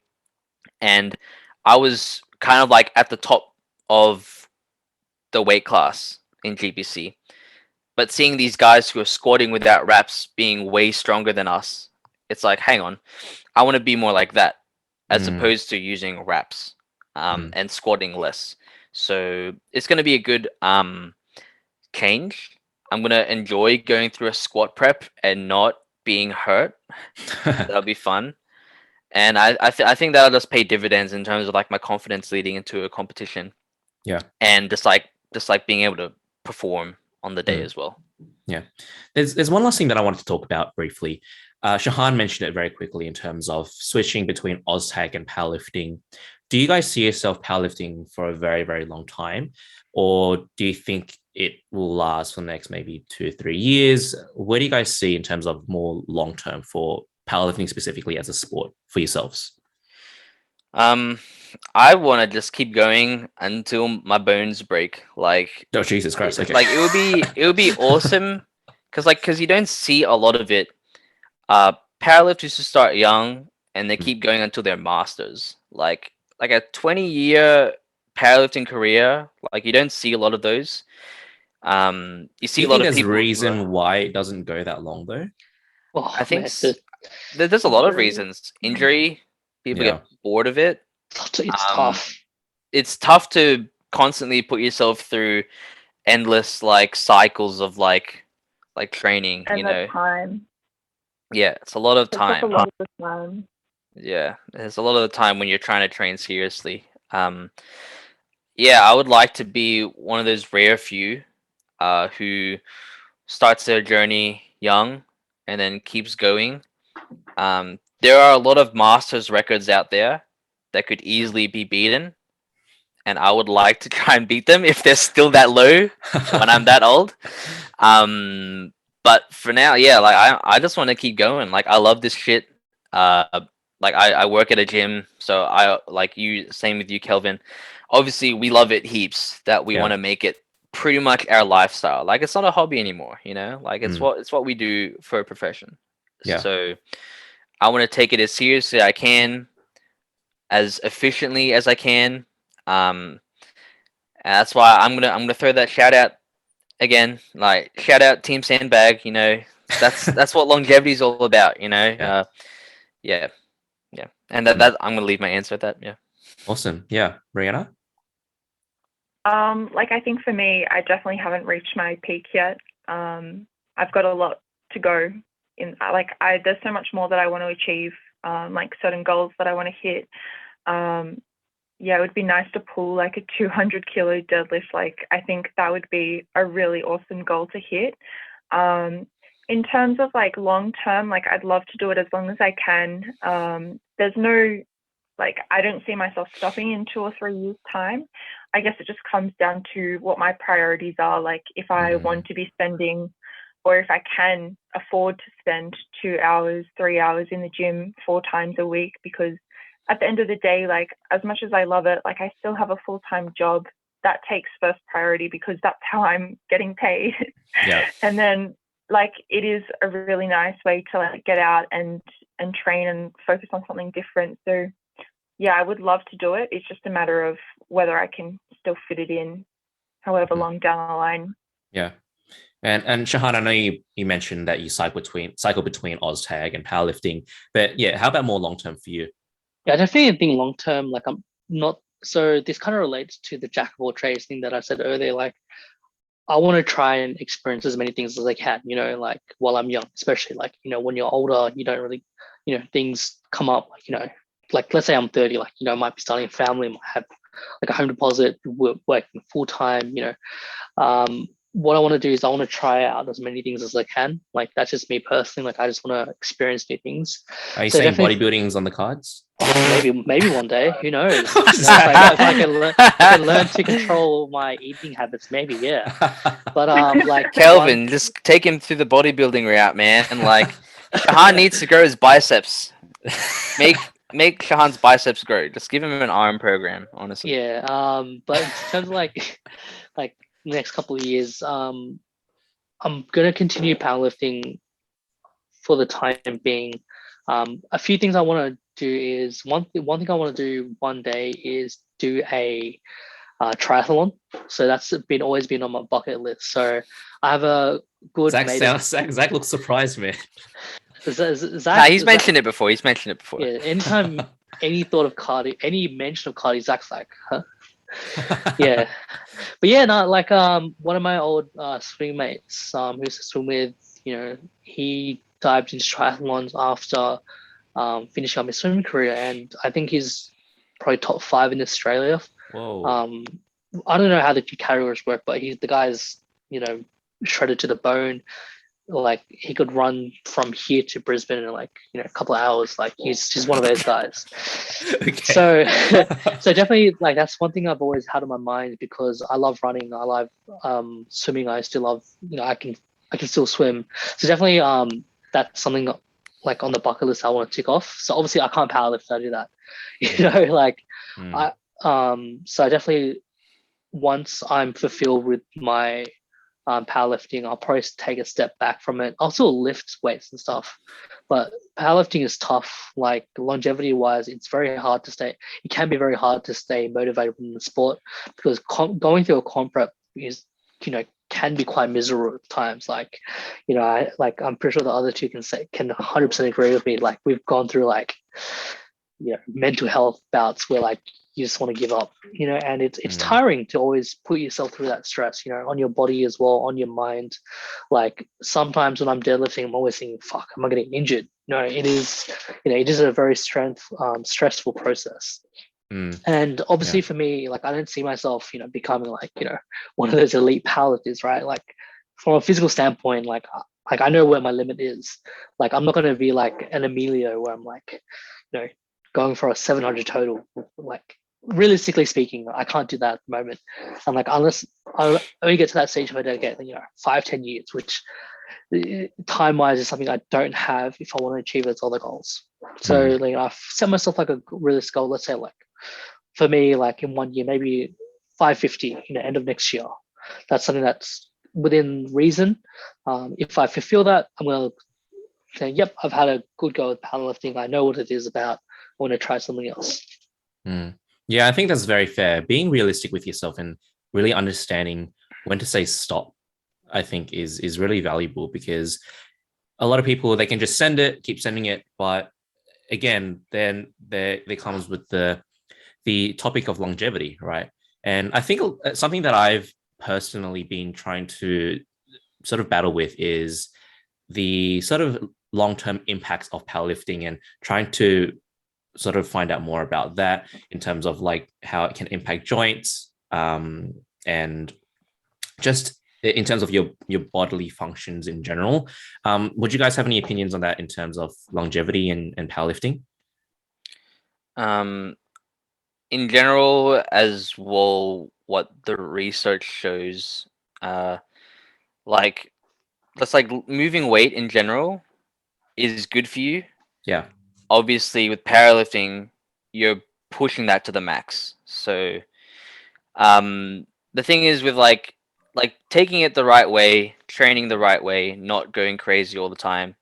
And I was kind of like at the top of the weight class in GPC. But seeing these guys who are squatting without wraps being way stronger than us, it's like, hang on, I want to be more like that as opposed to using wraps and squatting less. So it's going to be a good change. I'm going to enjoy going through a squat prep and not being hurt. That'll be fun. And I think that'll just pay dividends in terms of like my confidence leading into a competition. Yeah. And just like being able to perform on the day as well. Yeah. There's one last thing that I wanted to talk about briefly. Shahan mentioned it very quickly in terms of switching between OzTag and powerlifting. Do you guys see yourself powerlifting for a very, very long time? Or do you think it will last for the next maybe 2 or 3 years? Where do you guys see in terms of more long term for powerlifting specifically as a sport for yourselves? I want to just keep going until my bones break. Like, oh Jesus Christ! Okay, like it would be awesome because you don't see a lot of it. Powerlifters who start young and they keep going until they're masters. Like a 20-year powerlifting career. Like you don't see a lot of those. You see do you a lot think of there's people. reason why it doesn't go that long though? Oh, I think man, there's a lot of reasons. Injury. People get bored of it. it's tough. It's tough to constantly put yourself through endless like cycles of like training, And you the know. time. Yeah, it's a lot of It's like time. a lot of the time. Yeah, there's a lot of the time when you're trying to train seriously. Yeah, I would like to be one of those rare few who starts their journey young and then keeps going. There are a lot of masters records out there that could easily be beaten, and I would like to try and beat them if they're still that low when I'm that old. But for now, yeah, like I just want to keep going. Like I love this shit. like I work at a gym, so I like you. Same with you, Kelvin. Obviously, we love it heaps that we Yeah. want to make it pretty much our lifestyle. Like it's not a hobby anymore, you know. Like Mm. it's what we do for a profession. Yeah. So I want to take it as seriously as I can, as efficiently as I can. And that's why I'm gonna throw that shout out again. Like shout out Team Sandbag. You know, that's what longevity is all about. You know. Yeah. Yeah. Yeah. And that I'm gonna leave my answer at that. Yeah. Awesome. Yeah. Brianna? Like I think for me, I definitely haven't reached my peak yet. I've got a lot to go in. Like there's so much more that I want to achieve. Like certain goals that I want to hit. Yeah, it would be nice to pull like a 200 kilo deadlift. Like I think that would be a really awesome goal to hit. In terms of like long term, like I'd love to do it as long as I can. There's no, like, I don't see myself stopping in 2 or 3 years' time. I guess it just comes down to what my priorities are. Like if I want to be spending, or if I can afford to spend 2 hours, 3 hours in the gym 4 times a week, because at the end of the day, like as much as I love it, like I still have a full-time job that takes first priority because that's how I'm getting paid. Yeah. And then like it is a really nice way to like get out and train and focus on something different. So yeah, I would love to do it. It's just a matter of whether I can still fit it in however long down the line. Yeah. And Shahan, I know you mentioned that you cycle between OzTag and powerlifting, but yeah, how about more long term for you? Yeah, I definitely think long term, like I'm not, so this kind of relates to the jack of all trades thing that I said earlier. Like I want to try and experience as many things as I can, you know, like while I'm young, especially like, you know, when you're older, you don't really, you know, things come up, like, you know, like let's say I'm 30, like, you know, I might be starting a family, might have like a home deposit, working full time, you know. What I want to do is I want to try out as many things as I can. Like that's just me personally. Like I just want to experience new things. Are you So saying definitely- bodybuilding's on the cards? maybe one day, who knows? You know, if I can learn to control my eating habits, maybe, yeah. But like Kelvin, just take him through the bodybuilding route, man. And like Shahan needs to grow his biceps. Make Shahan's biceps grow. Just give him an arm program, honestly. yeah. But in terms of like like next couple of years, I'm gonna continue powerlifting for the time being. A few things I want to do is one thing I want to do one day is do a triathlon. So that's always been on my bucket list. So I have a good Zach looks surprised, man. He's mentioned it before. Yeah, anytime any thought of cardio, any mention of cardio, Zach's like, huh? Yeah. But yeah, no, like one of my old swing mates who used to swim with, you know, he dived into triathlons after finishing up his swimming career, and I think he's probably top 5 in Australia. Whoa. I don't know how the categories work, but the guy's, you know, shredded to the bone. Like he could run from here to Brisbane in like, you know, a couple of hours. Like he's one of those guys. Okay. So definitely like that's one thing I've always had in my mind, because I love running. I love swimming. I still love, you know, I can still swim. So definitely that's something like on the bucket list I want to tick off. So obviously I can't powerlift if I do that. You know, like so I definitely, once I'm fulfilled with my powerlifting, I'll probably take a step back from it. I'll still lift weights and stuff, but powerlifting is tough. Like longevity wise, it's very hard to stay. It can be very hard to stay motivated in the sport, because going through a comp prep is, you know, can be quite miserable at times. Like, you know, I'm pretty sure the other two can 100% agree with me. Like we've gone through like, you know, mental health bouts where like you just want to give up, you know, and it's tiring to always put yourself through that stress, you know, on your body as well, on your mind. Like sometimes when I'm deadlifting, I'm always thinking, fuck, am I getting injured? No, it is, you know, it is a very stressful process. And obviously for me, like I don't see myself, you know, becoming like, you know, one of those elite powerlifters, right? Like from a physical standpoint, like I know where my limit is. Like I'm not going to be like an Emilio where I'm like, you know, going for a 700 total. Like realistically speaking, I can't do that at the moment. And like unless I only get to that stage if I don't get, you know, 5-10 years, which time-wise is something I don't have if I want to achieve those other goals. So like I've set myself like a realistic goal. Let's say like for me, like in 1 year, maybe 550, end of next year. That's something that's within reason. If I fulfill that, I'm going to say, yep, I've had a good go with powerlifting. I know what it is about. I want to try something else. Yeah, I think that's very fair. Being realistic with yourself and really understanding when to say stop, I think is really valuable, because a lot of people, they can just send it, keep sending it, but again, then there comes with the topic of longevity, right? And I think something that I've personally been trying to sort of battle with is the sort of long-term impacts of powerlifting, and trying to sort of find out more about that in terms of like how it can impact joints, and just in terms of your bodily functions in general. Would you guys have any opinions on that in terms of longevity and powerlifting? In general, as well, what the research shows, like that's like moving weight in general is good for you. Yeah. Obviously, with powerlifting, you're pushing that to the max. So, the thing is with like taking it the right way, training the right way, not going crazy all the time,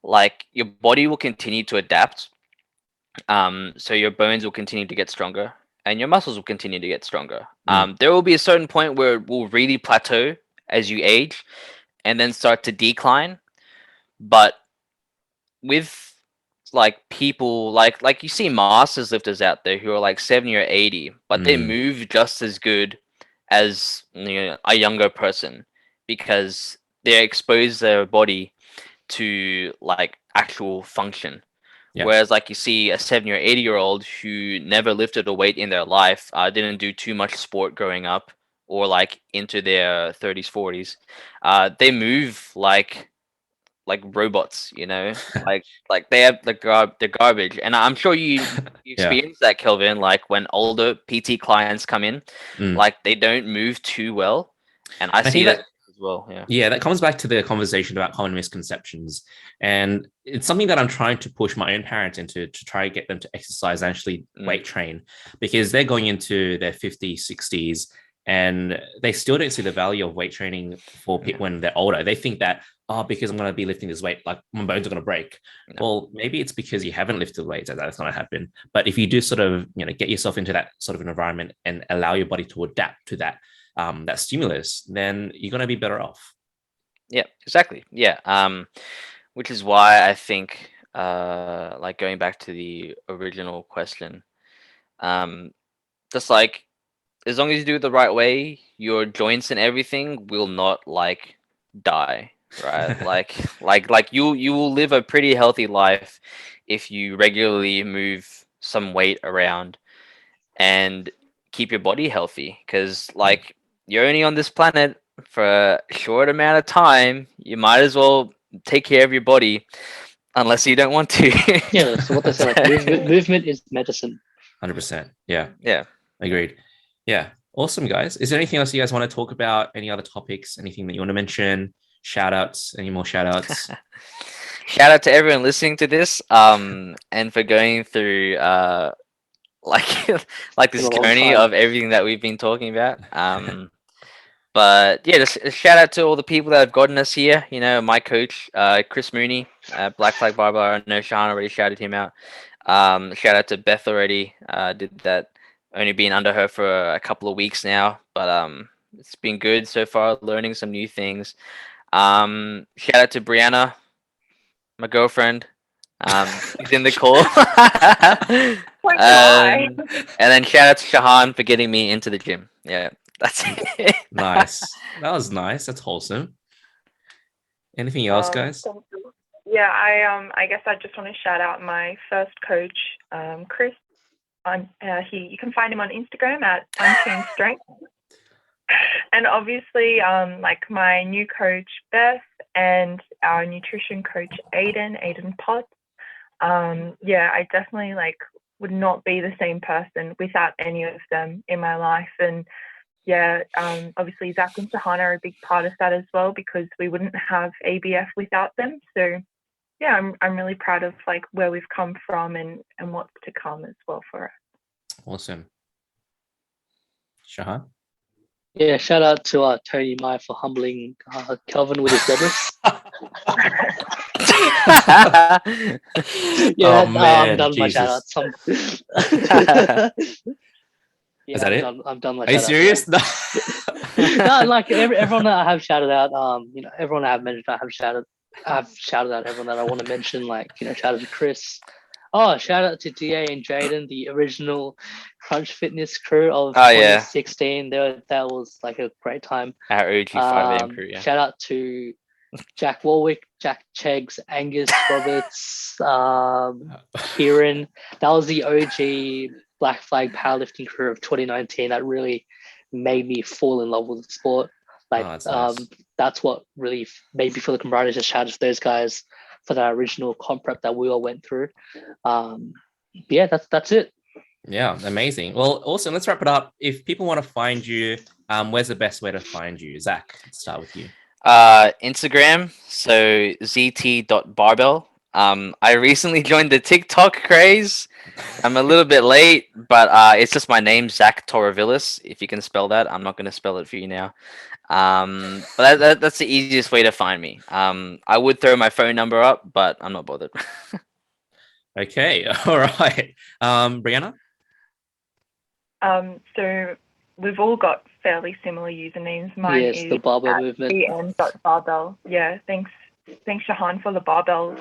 like your body will continue to adapt. So your bones will continue to get stronger and your muscles will continue to get stronger. There will be a certain point where it will really plateau as you age and then start to decline. But with like people like you see masters lifters out there who are like 70 or 80, but they move just as good as a younger person, because they expose their body to like actual function. Yeah. Whereas like you see a 70 or 80-year-old who never lifted a weight in their life, didn't do too much sport growing up, or like into their 30s, 40s, they move like robots, like they have the garbage. And I'm sure you experience that, Kelvin, like when older PT clients come in, like they don't move too well. And I see that as well. Yeah, that comes back to the conversation about common misconceptions. And it's something that I'm trying to push my own parents into, to try to get them to exercise and actually weight train, because they're going into their 50s, 60s, and they still don't see the value of weight training for people when they're older. They think that, because I'm going to be lifting this weight, like my bones are going to break. Well, maybe it's because you haven't lifted weights and that's going to happen. But if you do sort of, get yourself into that sort of an environment and allow your body to adapt to that, that stimulus, then you're going to be better off. Yeah, exactly. Yeah. Which is why I think, like going back to the original question, just like as long as you do it the right way, your joints and everything will not like die, right? like you will live a pretty healthy life if you regularly move some weight around and keep your body healthy, because like you're only on this planet for a short amount of time. You might as well take care of your body, unless you don't want to. Yeah, so what they say, like movement is medicine. 100%. Yeah. Yeah. Agreed. Yeah. Awesome, guys. Is there anything else you guys want to talk about? Any other topics? Anything that you want to mention? Shout outs? Any more shout outs? Shout out to everyone listening to this, and for going through like like this journey of everything that we've been talking about. But yeah, just a shout out to all the people that have gotten us here. My coach, Chris Mooney, Black Flag Barbell. I know Shahan already shouted him out. Shout out to Beth already. Did that. Only been under her for a couple of weeks now, but it's been good so far. Learning some new things. Shout out to Briana, my girlfriend. She's in the call. And then shout out to Shahan for getting me into the gym. Yeah, that's it. Nice. That was nice. That's wholesome. Anything else, guys? Yeah, I guess I just want to shout out my first coach, Chris. You can find him on Instagram at Unchained Strength. And obviously, like my new coach, Beth, and our nutrition coach, Aiden Potts. Yeah, I definitely would not be the same person without any of them in my life. And obviously Zach and Shahan are a big part of that as well, because we wouldn't have ABF without them. So yeah, I'm really proud of like where we've come from and what's to come as well for us. Awesome. Shahan? Yeah, shout out to Tony Mai for humbling Kelvin with his deadlifts. Yeah, Oh, man, I'm done with my shout Jesus. outs. Is that it? I'm done with my Are you shout serious? No. No, like everyone that I have shouted out, everyone I have mentioned, I've shouted out everyone that I want to mention, like, shout out to Chris. Oh, shout out to DA and Jaden, the original Crunch Fitness crew of 2016. That was like a great time. Our OG 5am crew, yeah. Shout out to Jack Warwick, Jack Cheggs, Angus Roberts, Kieran. That was the OG Black Flag powerlifting crew of 2019 that really made me fall in love with the sport. Like, that's nice. That's what really made me feel the camaraderie. Just shout out to those guys for that original comp prep that we all went through. Yeah, that's it. Yeah, amazing. Well, awesome. Let's wrap it up. If people want to find you, where's the best way to find you? Zach, let's start with you. Instagram, so zt.barbell. I recently joined the TikTok craze. I'm a little bit late, but it's just my name, Zach Toravillis. If you can spell that, I'm not going to spell it for you now. But that's the easiest way to find me. I would throw my phone number up, but I'm not bothered. Okay, all right. Briana? So we've all got fairly similar usernames. Mine is the barbell movement. bn.barbell. Yeah, thanks Shahan for the barbell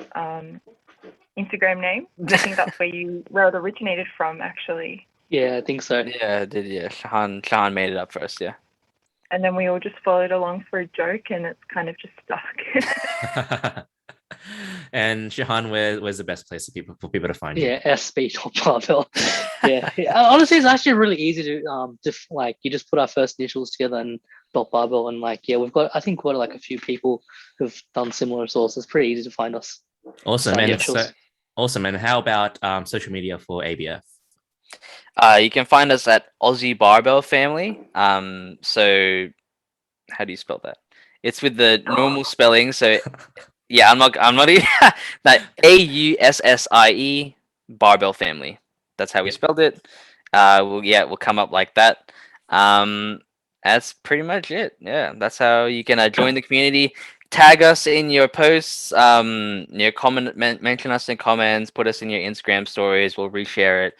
Instagram name. I think that's where it originated from, actually. Yeah, I think so. Yeah, I did. Yeah, Shahan made it up first. Yeah. And then we all just followed along for a joke, and it's kind of just stuck. And Shahan, where's the best place for people to find you? Yeah, SB.barbell. Yeah. Honestly, it's actually really easy to like, you just put our first initials together and .barbell, and like, yeah, I think we've got like a few people who've done similar sources. It's pretty easy to find us. Awesome. Awesome. And how about social media for ABF? You can find us at Aussie Barbell Family. So how do you spell that? It's with the normal spelling. So yeah, I'm not that AUSSIE Barbell Family. That's how we spelled it. We'll come up like that. That's pretty much it. Yeah, that's how you can join the community. Tag us in your posts. Mention us in comments. Put us in your Instagram stories. We'll reshare it.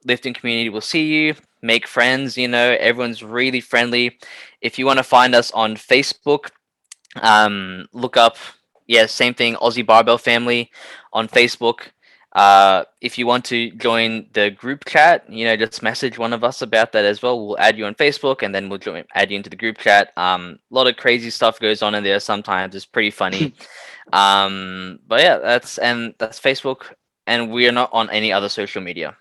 Lifting community will see you. Make friends. Everyone's really friendly. If you want to find us on Facebook, look up. Yeah, same thing. Aussie Barbell Family on Facebook. If you want to join the group chat, just message one of us about that as well. We'll add you on Facebook, and then we'll add you into the group chat. A lot of crazy stuff goes on in there sometimes. It's pretty funny. But yeah, that's Facebook, and we are not on any other social media.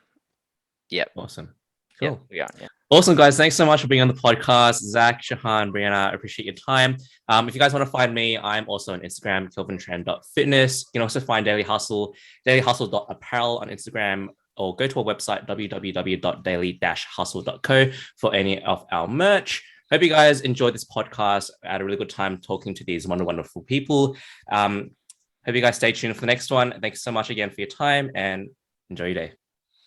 Yep. Awesome. Cool. Cool. Yeah, yeah. Awesome, guys. Thanks so much for being on the podcast. Zach, Shahan, Briana, I appreciate your time. If you guys want to find me, I'm also on Instagram, kelvintrend.fitness. You can also find Daily Hustle, dailyhustle.apparel on Instagram, or go to our website, www.daily-hustle.co for any of our merch. Hope you guys enjoyed this podcast. I had a really good time talking to these wonderful people. Hope you guys stay tuned for the next one. Thanks so much again for your time, and enjoy your day.